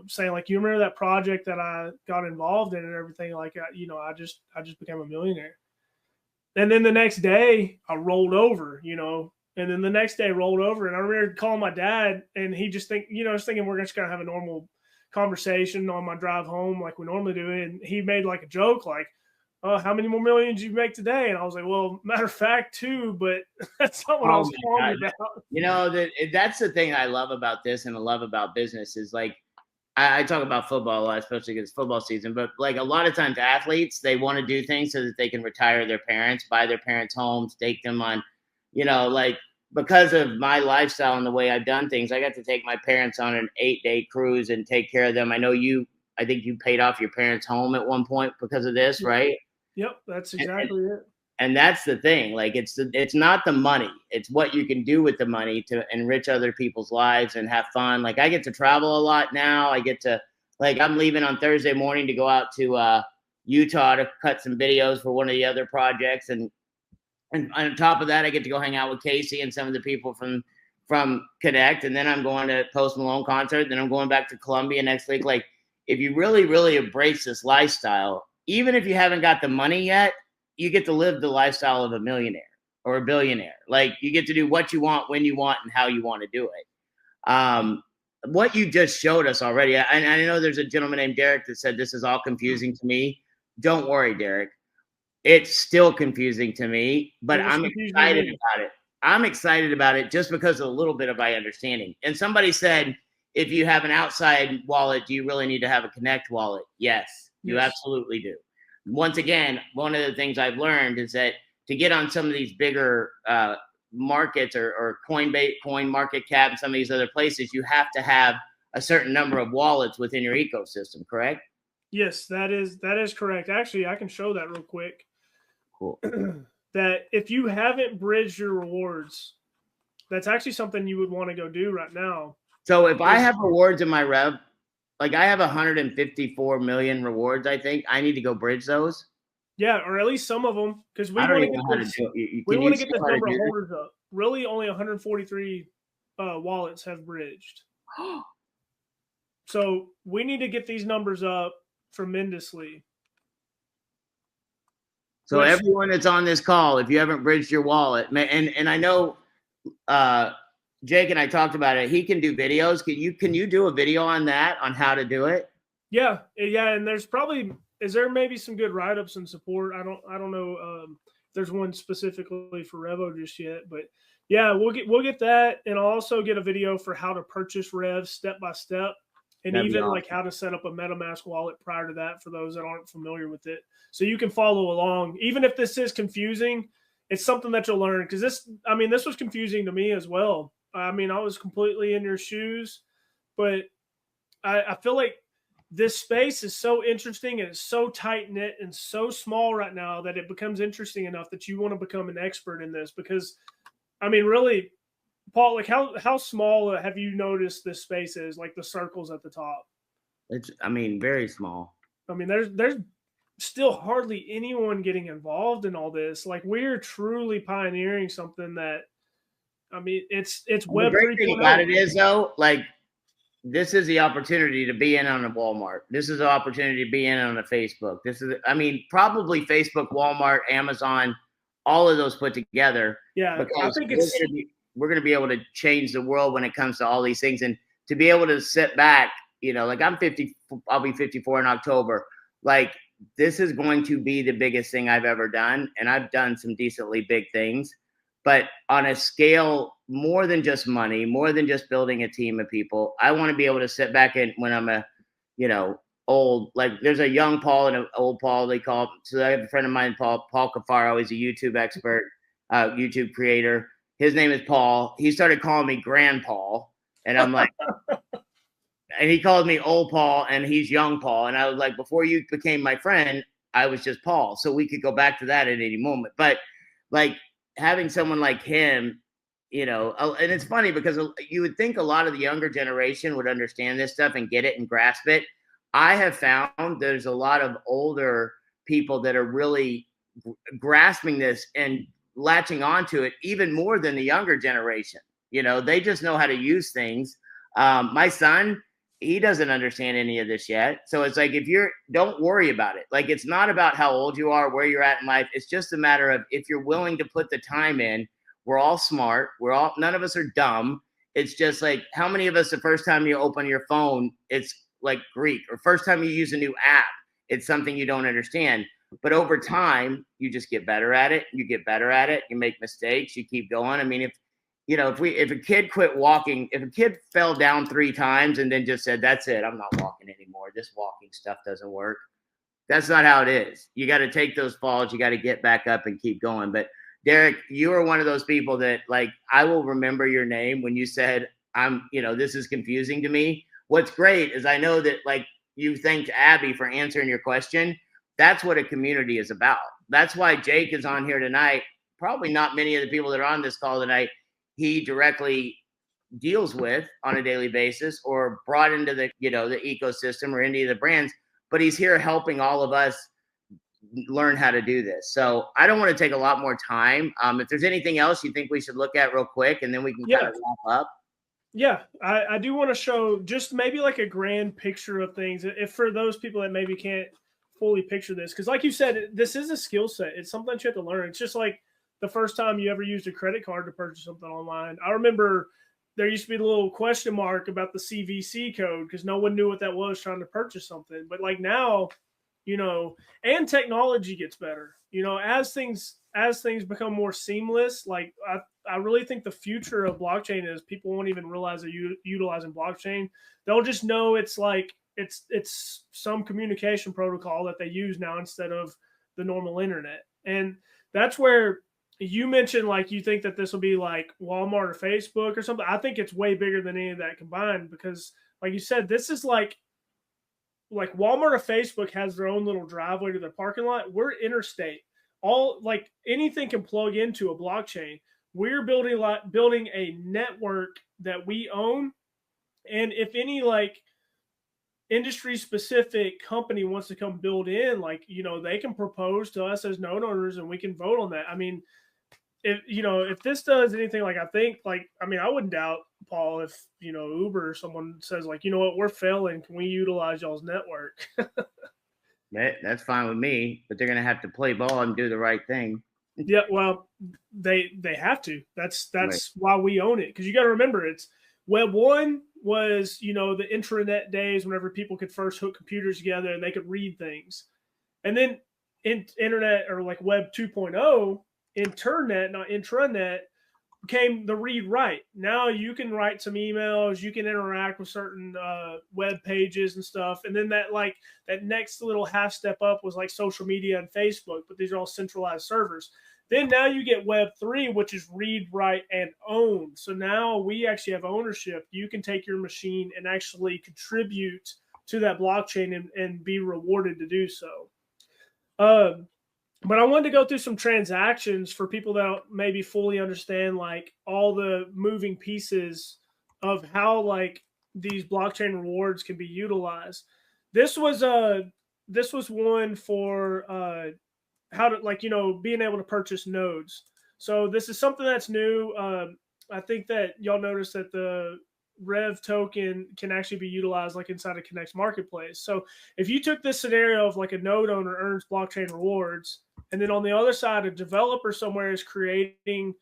saying like, you remember that project that I got involved in and everything? Like, I just became a millionaire. And then the next day I rolled over, and then the next day I rolled over, and I remember calling my dad and he just was thinking we're just going to have a normal conversation on my drive home like we normally do. And he made like a joke like, oh, how many more millions you make today? And I was like, well, matter of fact, 2, but that's not what I was calling about. That's the thing I love about this and I love about business is like, I talk about football a lot, especially because it's football season, but like a lot of times athletes, they want to do things so that they can retire their parents, buy their parents homes, take them on, like because of my lifestyle and the way I've done things, I got to take my parents on an 8-day cruise and take care of them. I think you paid off your parents' home at one point because of this, right? Yep, that's exactly it. And that's the thing. Like it's not the money. It's what you can do with the money to enrich other people's lives and have fun. Like I get to travel a lot now. I get to I'm leaving on Thursday morning to go out to Utah to cut some videos for one of the other projects. And on top of that, I get to go hang out with Casey and some of the people from Connect. And then I'm going to Post Malone concert. Then I'm going back to Columbia next week. Like if you really, really embrace this lifestyle, even if you haven't got the money yet, you get to live the lifestyle of a millionaire or a billionaire. Like you get to do what you want, when you want, and how you want to do it. What you just showed us already, and I know there's a gentleman named Derek that said this is all confusing to me. Don't worry, Derek. It's still confusing to me, but I'm excited about it. I'm excited about it just because of a little bit of my understanding. And somebody said, if you have an outside wallet, do you really need to have a Connect wallet? Yes, you absolutely do. Once again, one of the things I've learned is that to get on some of these bigger markets or coin market cap and some of these other places, you have to have a certain number of wallets within your ecosystem, correct? Yes, that is correct. Actually, I can show that real quick. Cool. That if you haven't bridged your rewards, that's actually something you would want to go do right now. So if I have rewards in my Rev, like I have 154 million rewards, I think I need to go bridge those. Yeah, or at least some of them, because we want to get the number of holders up. Really, only 143 wallets have bridged. So we need to get these numbers up tremendously. So everyone that's on this call, if you haven't bridged your wallet, and I know Jake and I talked about it. He can do videos. Can you do a video on that, on how to do it? Yeah. And is there maybe some good write-ups and support? I don't know if there's one specifically for Revo just yet, but yeah, we'll get that, and I'll also get a video for how to purchase Rev step by step, and even like how to set up a MetaMask wallet prior to that for those that aren't familiar with it, so you can follow along. Even if this is confusing, it's something that you'll learn, because this was confusing to me as well. I mean, I was completely in your shoes, but I feel like this space is so interesting and it's so tight knit and so small right now that it becomes interesting enough that you want to become an expert in this. Because, I mean, really, Paul, like how small have you noticed this space is? Like the circles at the top. It's, very small. I mean, there's still hardly anyone getting involved in all this. Like we're truly pioneering something that. I mean, it's Web 3.0. The great thing about it is, though, like this is the opportunity to be in on a Walmart. This is the opportunity to be in on a Facebook. This is, probably Facebook, Walmart, Amazon, all of those put together. Yeah, I think we're going to be able to change the world when it comes to all these things, and to be able to sit back. Like I'm 50, I'll be 54 in October. Like this is going to be the biggest thing I've ever done, and I've done some decently big things. But on a scale more than just money, more than just building a team of people, I want to be able to sit back and when I'm old, like there's a young Paul and an old Paul, they call him. So I have a friend of mine, Paul Cafaro. He's a YouTube expert, YouTube creator. His name is Paul. He started calling me Grand Paul. And I'm like, and he called me old Paul and he's young Paul. And I was like, before you became my friend, I was just Paul. So we could go back to that at any moment. But like having someone like him, you know, and it's funny because you would think a lot of the younger generation would understand this stuff and get it and grasp it. I have found there's a lot of older people that are really grasping this and latching onto it even more than the younger generation. You know, they just know how to use things. My son, he doesn't understand any of this yet. So it's like, don't worry about it. Like, it's not about how old you are, where you're at in life. It's just a matter of if you're willing to put the time in. We're all smart. None of us are dumb. It's just like, how many of us, the first time you open your phone, it's like Greek, or first time you use a new app, it's something you don't understand. But over time, you just get better at it. You get better at it. You make mistakes. You keep going. I mean, if a kid quit walking, if a kid fell down 3 times and then just said, that's it, I'm not walking anymore, this walking stuff doesn't work. That's not how it is. You got to take those falls. You got to get back up and keep going. But Derek, you are one of those people that, like, I will remember your name when you said, this is confusing to me. What's great is I know that, like, you thanked Abby for answering your question. That's what a community is about. That's why Jake is on here tonight. Probably not many of the people that are on this call tonight he directly deals with on a daily basis or brought into the ecosystem or any of the brands, but he's here helping all of us learn how to do this. So I don't want to take a lot more time. If there's anything else you think we should look at real quick, and then we can kind of wrap up. Yeah, I do want to show just maybe like a grand picture of things. If for those people that maybe can't fully picture this, because like you said, this is a skill set. It's something that you have to learn. It's just like the first time you ever used a credit card to purchase something online. I remember there used to be a little question mark about the CVC code because no one knew what that was trying to purchase something. But like now, and technology gets better. As things become more seamless, like I really think the future of blockchain is people won't even realize they're utilizing blockchain. They'll just know it's like it's some communication protocol that they use now instead of the normal internet. And that's where you mentioned, like, you think that this will be like Walmart or Facebook or something. I think it's way bigger than any of that combined because, like you said, this is like Walmart or Facebook has their own little driveway to their parking lot. We're interstate. All, like, anything can plug into a blockchain. We're building a network that we own. And if any, like, industry specific company wants to come build in, like, they can propose to us as node owners and we can vote on that. I mean, if this does anything, like, I wouldn't doubt, Paul, if Uber or someone says, like, you know what, we're failing, can we utilize y'all's network? That's fine with me, but they're gonna have to play ball and do the right thing. Yeah, well, they have to. That's right. Why we own it, because you got to remember, it's Web 1 was the intranet days whenever people could first hook computers together and they could read things, and then internet, or like Web 2.0. Internet, not intranet, became the read write. Now you can write some emails, you can interact with certain web pages and stuff. And then that next little half step up was like social media and Facebook, but these are all centralized servers. Then now you get Web 3, which is read, write, and own. So now we actually have ownership. You can take your machine and actually contribute to that blockchain and be rewarded to do so. But I wanted to go through some transactions for people that don't maybe fully understand, like, all the moving pieces of how, like, these blockchain rewards can be utilized. This was one for how to, like, being able to purchase nodes. So this is something that's new. I think that y'all noticed that the Rev token can actually be utilized, like, inside of Connect's marketplace. So if you took this scenario of, like, a node owner earns blockchain rewards, and then on the other side, a developer somewhere is creating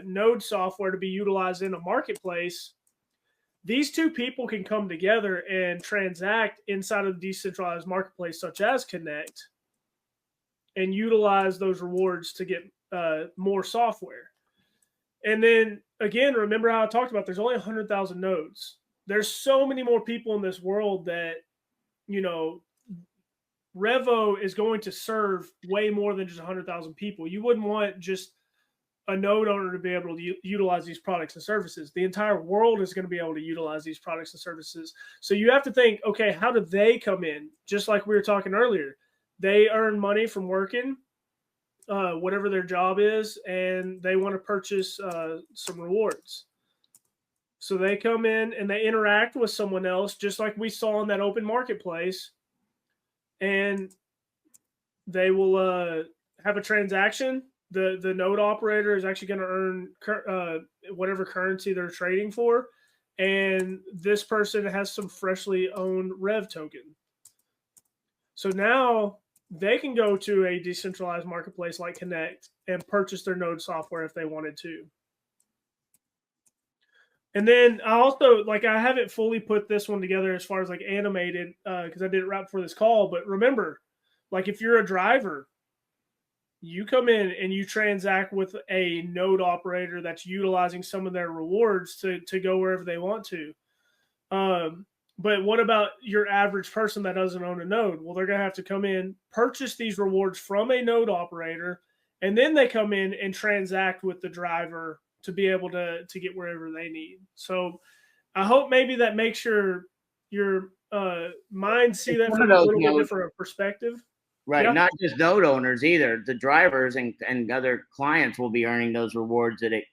node software to be utilized in a marketplace, these two people can come together and transact inside of a decentralized marketplace such as Connect and utilize those rewards to get more software. And then, again, remember how I talked about there's only 100,000 nodes. There's so many more people in this world that, REVO is going to serve way more than just 100,000 people. You wouldn't want just a node owner to be able to utilize these products and services. The entire world is going to be able to utilize these products and services. So you have to think, okay, how do they come in? Just like we were talking earlier, they earn money from working, whatever their job is, and they want to purchase some rewards. So they come in and they interact with someone else, just like we saw in that open marketplace, and they will have a transaction. The node operator is actually going to earn whatever currency they're trading for, and this person has some freshly owned REV token. So now they can go to a decentralized marketplace like Connect and purchase their node software if they wanted to. And then I also, I haven't fully put this one together as far as animated, because I did it right before this call. But remember, if you're a driver, you come in and you transact with a node operator that's utilizing some of their rewards to go wherever they want to. But what about your average person that doesn't own a node? Well, they're going to have to come in, purchase these rewards from a node operator, and then they come in and transact with the driver to be able to get wherever they need. So I hope maybe that makes your mind see that from a little bit different perspective. Right. Yeah. Not just node owners either. The drivers and other clients will be earning those rewards that it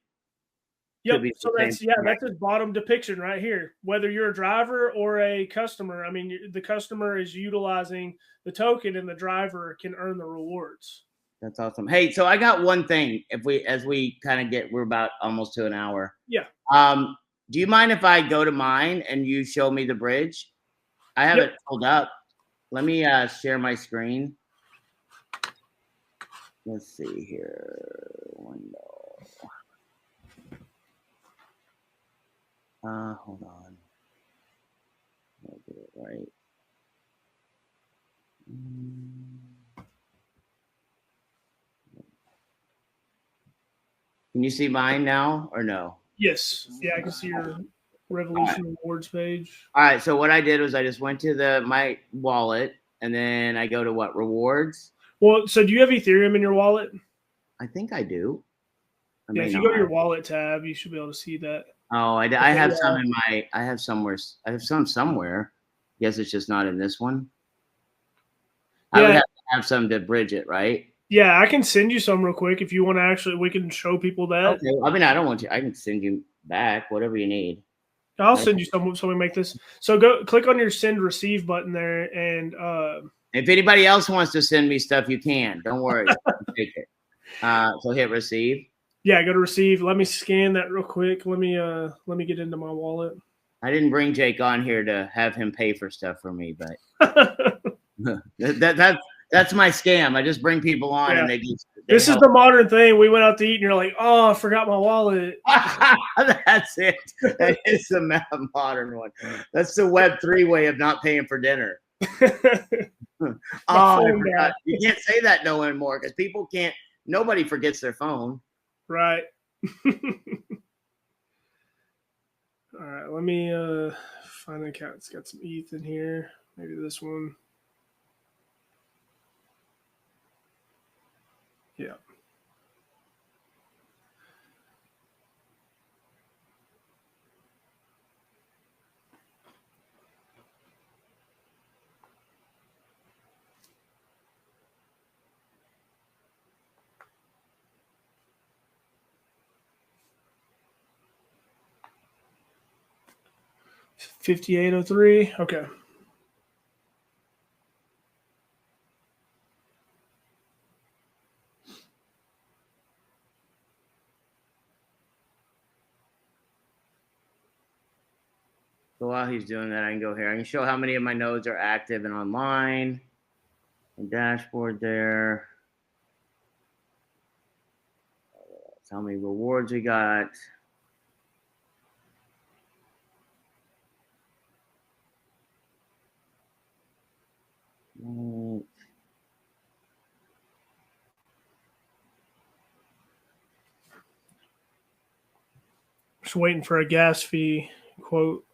Yep. So that's his bottom depiction right here. Whether you're a driver or a customer, I mean, the customer is utilizing the token and the driver can earn the rewards. That's awesome. Hey, so I got one thing. As we kind of we're about almost to an hour. Yeah. Do you mind if I go to mine and you show me the bridge? I have it pulled up. Let me share my screen. Let's see here. Window. Hold on. I'll get it right. Can you see mine now or no? Yes. Yeah, I can see your Revolution Rewards page. All right. So what I did was I just went to my wallet and then I go to what? Rewards. Well, so do you have Ethereum in your wallet? I think I do. Yeah, if you go to your wallet tab, you should be able to see that. Oh, I have some in I have some somewhere. Guess it's just not in this one. Yeah. I would have to have some to bridge it, right? Yeah, I can send you some real quick if you want to we can show people that. Okay. I mean, I don't want you. I can send you back whatever you need. I'll send you some so we make this. So go click on your send receive button there, and if anybody else wants to send me stuff, you can. Don't worry. Take it. So hit receive. Yeah, go to receive. Let me scan that real quick. Let me get into my wallet. I didn't bring Jake on here to have him pay for stuff for me, but that's my scam. I just bring people on and they this help. Is the modern thing. We went out to eat and you're like, oh, I forgot my wallet. That's it. That is the modern one. That's the Web3 way of not paying for dinner. I forgot. You can't say that no anymore because nobody forgets their phone. Right. All right. Let me find an account. It's got some ETH in here. Maybe this one. Yeah. $58.03. Okay. So while he's doing that, I can go here. I can show how many of my nodes are active and online. The dashboard there. That's how many rewards we got. Just waiting for a gas fee quote.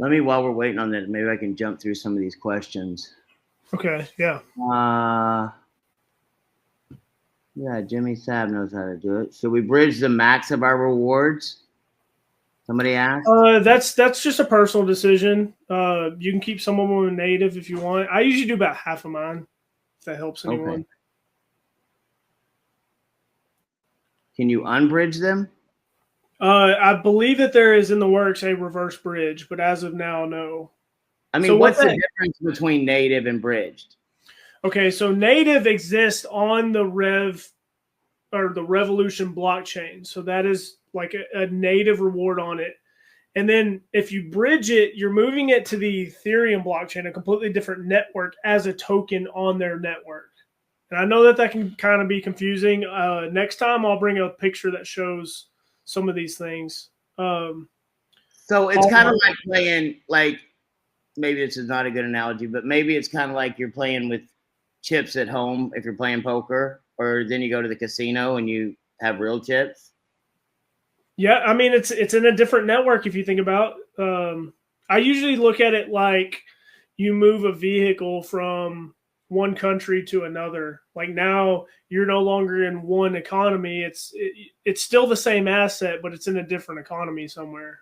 Let me, while we're waiting on that, maybe I can jump through some of these questions. Okay, yeah. Yeah, Jimmy Sab knows how to do it. Should we bridge the max of our rewards? Somebody asked. That's just a personal decision. You can keep some of them in native if you want. I usually do about half of mine, if that helps anyone. Okay. Can you unbridge them? I believe that there is in the works a reverse bridge, but as of now, no. I mean, so what's the difference between native and bridged? Okay, so native exists on the Rev or the Revolution blockchain. So that is like a native reward on it. And then if you bridge it, you're moving it to the Ethereum blockchain, a completely different network as a token on their network. And I know that can kind of be confusing. Next time I'll bring a picture that shows some of these things. So it's kind of like playing, like, maybe this is not a good analogy, but maybe it's kind of like you're playing with chips at home if you're playing poker, or then you go to the casino and you have real chips. Yeah, I mean, it's in a different network if you think about. I usually look at it like you move a vehicle from one country to another. Like now you're no longer in one economy. It's still the same asset, but it's in a different economy somewhere.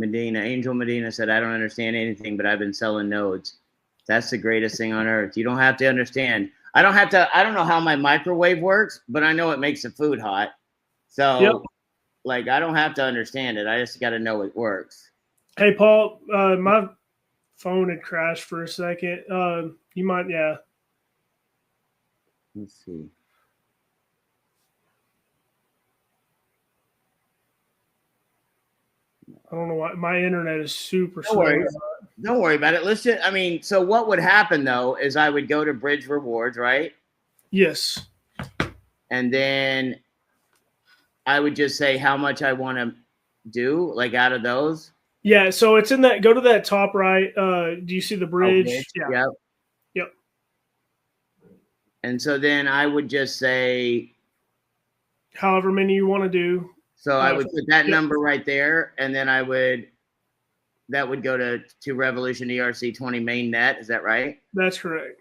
Angel Medina said, I don't understand anything, but I've been selling nodes. That's the greatest thing on earth. You don't have to understand. I don't know how my microwave works, but I know it makes the food hot. So, yep. Like, I don't have to understand it. I just got to know it works. Hey, Paul, my phone had crashed for a second. You might, yeah. Let's see. I don't know why. My internet is super slow. Don't worry about it. Listen, I mean, so what would happen, though, is I would go to Bridge Rewards, right? Yes. And then I would just say how much I want to do, like, out of those. Yeah, so it's in that. Go to that top right. Do you see the bridge? Okay. Yeah. Yep. And so then I would just say however many you want to do. So I would put that number right there, and then that would go to Revolution ERC20 main net. Is that right? That's correct.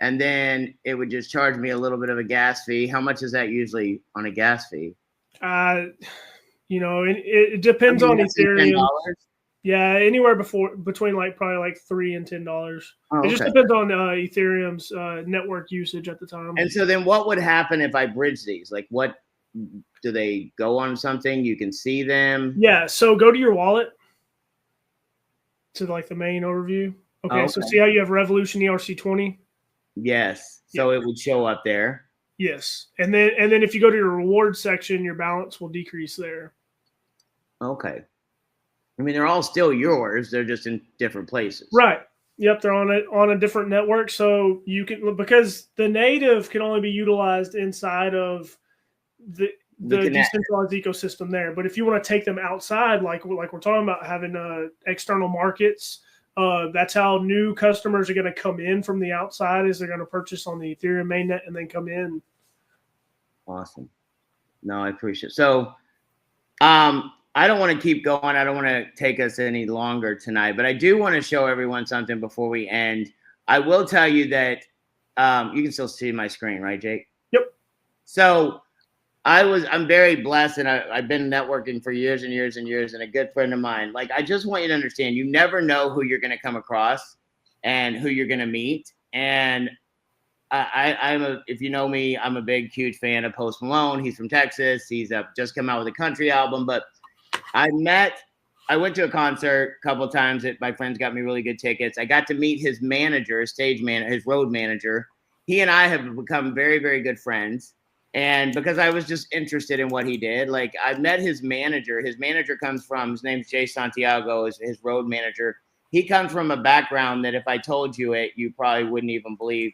And then it would just charge me a little bit of a gas fee. How much is that usually on a gas fee? It depends on Ethereum. Yeah, anywhere between like probably like $3 and $10. It just depends on Ethereum's network usage at the time. And so then what would happen if I bridge these? Like, what do they go on something? You can see them? Yeah, so go to your wallet to like the main overview. Okay, so see how you have Revolution ERC20? Yes. So it would show up there. Yes. And then if you go to your reward section, your balance will decrease there. Okay. I mean, they're all still yours. They're just in different places. Right. Yep. They're on a different network. So you can, because the native can only be utilized inside of the decentralized ecosystem there. But if you want to take them outside, like we're talking about having external markets, that's how new customers are going to come in from the outside, is they're going to purchase on the Ethereum mainnet and then come in. Awesome. No, I appreciate it. So, I don't want to keep going. I don't want to take us any longer tonight, but I do want to show everyone something before we end. I will tell you that you can still see my screen, right, Jake? Yep. So I'm very blessed, and I've been networking for years and years and years, and a good friend of mine. Like, I just want you to understand, you never know who you're going to come across and who you're going to meet. And if you know me, I'm a big, huge fan of Post Malone. He's from Texas. He's just come out with a country album, but I went to a concert a couple of times that my friends got me really good tickets. I got to meet his manager, his road manager. He and I have become very, very good friends. And because I was just interested in what he did, like, I met his manager. His manager comes from, his name's Jay Santiago, is his road manager. He comes from a background that if I told you it, you probably wouldn't even believe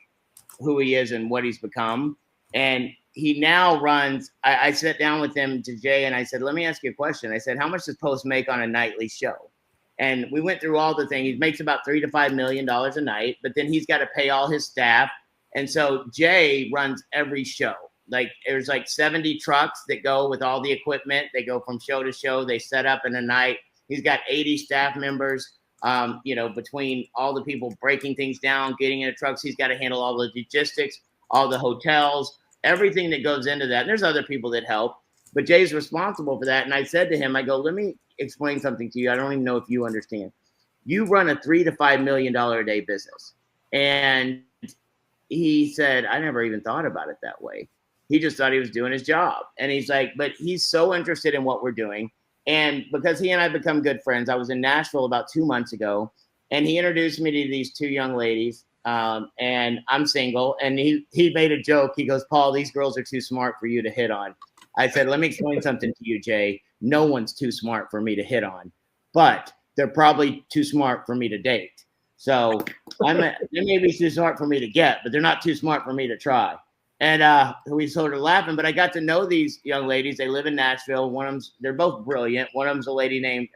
who he is and what he's become. And he now runs, I sat down with him, to Jay, and I said, let me ask you a question. I said, how much does Post make on a nightly show? And we went through all the things. He makes about $3 to $5 million a night, but then he's got to pay all his staff. And so Jay runs every show. Like, there's like 70 trucks that go with all the equipment. They go from show to show. They set up in a night. He's got 80 staff members. Between all the people breaking things down, getting into trucks, he's got to handle all the logistics, all the hotels, everything that goes into that. And there's other people that help, but Jay's responsible for that. And I said to him, I go, let me explain something to you. I don't even know if you understand. You run a $3 to $5 million a day business. And he said, I never even thought about it that way. He just thought he was doing his job. And he's like, but he's so interested in what we're doing. And because he and I become good friends, I was in Nashville about 2 months ago, and he introduced me to these two young ladies. And I'm single. And he made a joke. He goes, Paul, these girls are too smart for you to hit on. I said, let me explain something to you, Jay. No one's too smart for me to hit on, but they're probably too smart for me to date. So they may be too smart for me to get, but they're not too smart for me to try. And we sort of laughing, but I got to know these young ladies. They live in Nashville. One of them, they're both brilliant. One of them's a lady named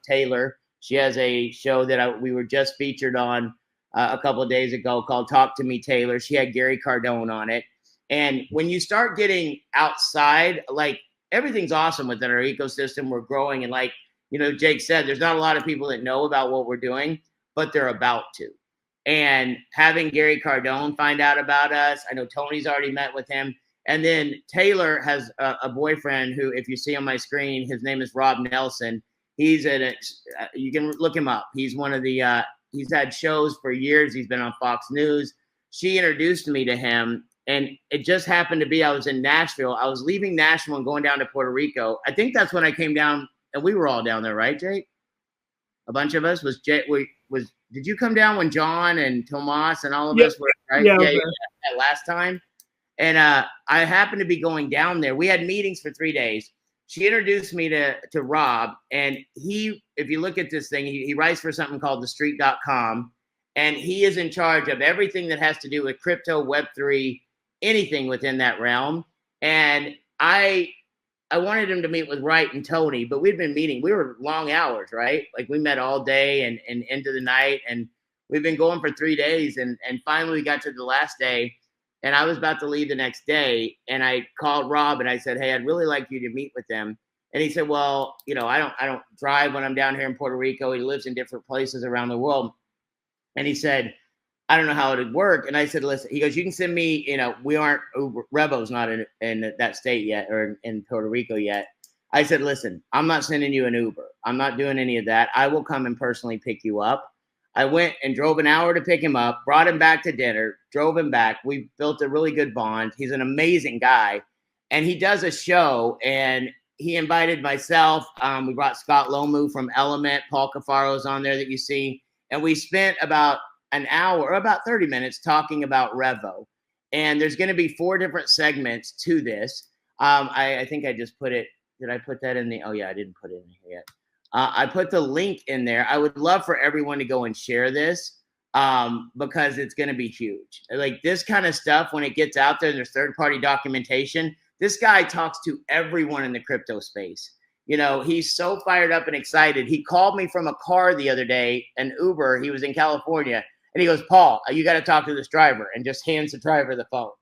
Taylor. She has a show that we were just featured on a couple of days ago called Talk to Me, Taylor. She had Gary Cardone on it. And when you start getting outside, like everything's awesome within our ecosystem. We're growing. And like, Jake said, there's not a lot of people that know about what we're doing, but they're about to. And having Gary Cardone find out about us, I know Tony's already met with him. And then Taylor has a boyfriend who, if you see on my screen, his name is Rob Nelson. He's you can look him up. He's one of the, he's had shows for years. He's been on Fox News. She introduced me to him. And it just happened to be, I was in Nashville. I was leaving Nashville and going down to Puerto Rico. I think that's when I came down, and we were all down there, right, Jake? A bunch of us. Did you come down when John and Tomas and all of us were, right? Yeah, that last time. And I happened to be going down there. We had meetings for 3 days. She introduced me to Rob, and if you look at this thing, he writes for something called thestreet.com, and he is in charge of everything that has to do with crypto, Web3, anything within that realm. And I wanted him to meet with Wright and Tony, but we'd been meeting. We were long hours, right? Like we met all day and into the night, and we've been going for 3 days. And finally we got to the last day, and I was about to leave the next day. And I called Rob and I said, hey, I'd really like you to meet with them. And he said, well, I don't drive when I'm down here in Puerto Rico. He lives in different places around the world. And he said, I don't know how it would work. And I said, listen, he goes, you can send me, we aren't Uber, REVO's not in that state yet, or in Puerto Rico yet. I said, listen, I'm not sending you an Uber. I'm not doing any of that. I will come and personally pick you up. I went and drove an hour to pick him up, brought him back to dinner, drove him back. We built a really good bond. He's an amazing guy. And he does a show, and he invited myself. We brought Scott Lomu from Element. Paul Cafaro's on there that you see. And we spent about an hour, or about 30 minutes, talking about REVO. And there's going to be 4 different segments to this. I think I just put it. Did I put that in the? Oh, yeah, I didn't put it in here yet. I put the link in there. I would love for everyone to go and share this because it's going to be huge. Like this kind of stuff, when it gets out there and there's third-party documentation, this guy talks to everyone in the crypto space. He's so fired up and excited. He called me from a car the other day, an Uber. He was in California. And he goes, Paul, you got to talk to this driver, and just hands the driver the phone.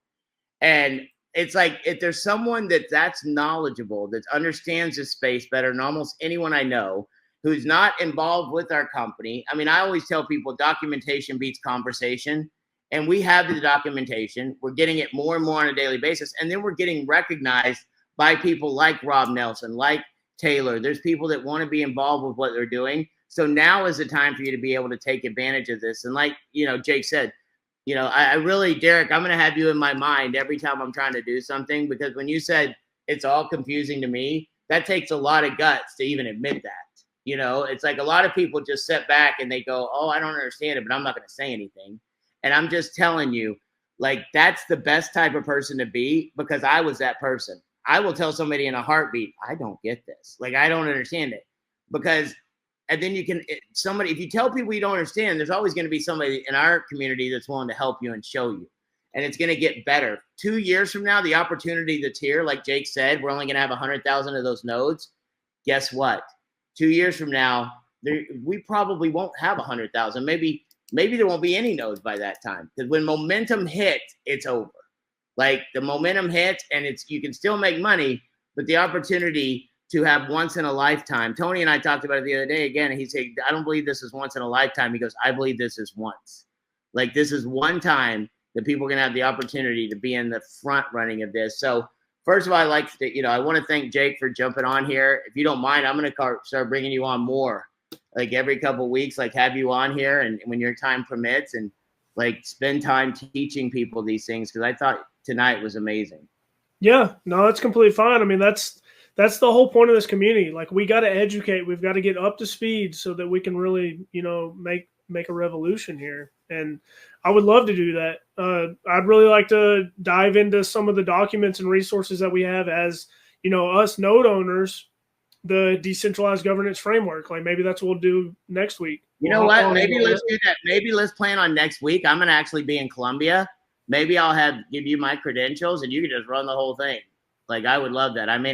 And it's like, if there's someone that's knowledgeable, that understands this space better than almost anyone I know, who's not involved with our company. I mean, I always tell people documentation beats conversation, and we have the documentation. We're getting it more and more on a daily basis. And then we're getting recognized by people like Rob Nelson, like Taylor. There's people that want to be involved with what they're doing. So now is the time for you to be able to take advantage of this. And like, Jake said, I really, Derek, I'm going to have you in my mind every time I'm trying to do something, because when you said it's all confusing to me, that takes a lot of guts to even admit that. It's like a lot of people just sit back and they go, oh, I don't understand it, but I'm not going to say anything. And I'm just telling you, like, that's the best type of person to be, because I was that person. I will tell somebody in a heartbeat, I don't get this. Like, I don't understand it. And then if you tell people you don't understand, there's always going to be somebody in our community that's willing to help you and show you. And it's going to get better. 2 years from now, the opportunity that's here, like Jake said, we're only going to have 100,000 of those nodes. Guess what? 2 years from now, we probably won't have 100,000. Maybe there won't be any nodes by that time. Because when momentum hits, it's over. Like the momentum hits, and you can still make money, but the opportunity to have once in a lifetime. Tony and I talked about it the other day again, and he said, I don't believe this is once in a lifetime. He goes, I believe this is once. Like, this is one time that people are going to have the opportunity to be in the front running of this. So first of all, I like to, I want to thank Jake for jumping on here. If you don't mind, I'm going to start bringing you on more, like every couple of weeks, like have you on here and when your time permits, and like spend time teaching people these things. Cause I thought tonight was amazing. Yeah, no, it's completely fine. I mean, that's the whole point of this community. Like, we got to educate, we've got to get up to speed so that we can really, make a revolution here. And I would love to do that. I'd really like to dive into some of the documents and resources that we have as, us node owners, the decentralized governance framework. Like, maybe that's what we'll do next week. You know what? Maybe let's do that. Maybe let's plan on next week. I'm going to actually be in Columbia. Maybe I'll give you my credentials and you can just run the whole thing. Like, I would love that. I may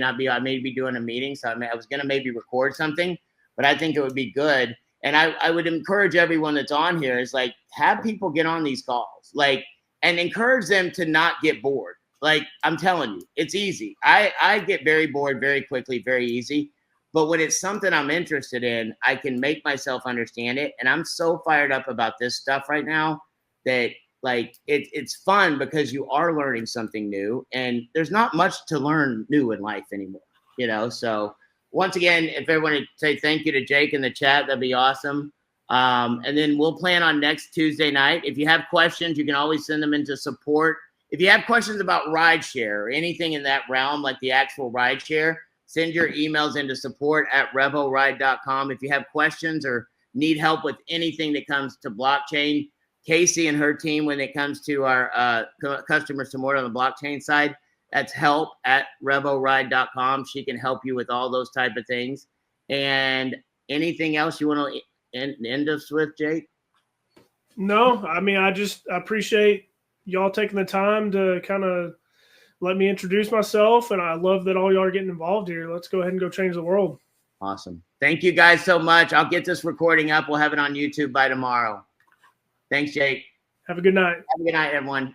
be doing a meeting. So I was going to maybe record something, but I think it would be good. And I would encourage everyone that's on here is like, have people get on these calls, like, and encourage them to not get bored. Like, I'm telling you, it's easy. I get very bored very quickly, very easy. But when it's something I'm interested in, I can make myself understand it. And I'm so fired up about this stuff right now that, like, it's fun because you are learning something new. And there's not much to learn new in life anymore, So once again, if everyone would say thank you to Jake in the chat, that'd be awesome. And then we'll plan on next Tuesday night. If you have questions, you can always send them into support. If you have questions about rideshare or anything in that realm, like the actual rideshare, send your emails into support@revoride.com. If you have questions or need help with anything that comes to blockchain, Casey and her team, when it comes to our customer support on the blockchain side, that's help@revoride.com. She can help you with all those type of things. And anything else you want to end us with, Jake? No, I mean, I appreciate y'all taking the time to kind of let me introduce myself. And I love that all y'all are getting involved here. Let's go ahead and go change the world. Awesome. Thank you guys so much. I'll get this recording up. We'll have it on YouTube by tomorrow. Thanks, Jake. Have a good night. Have a good night, everyone.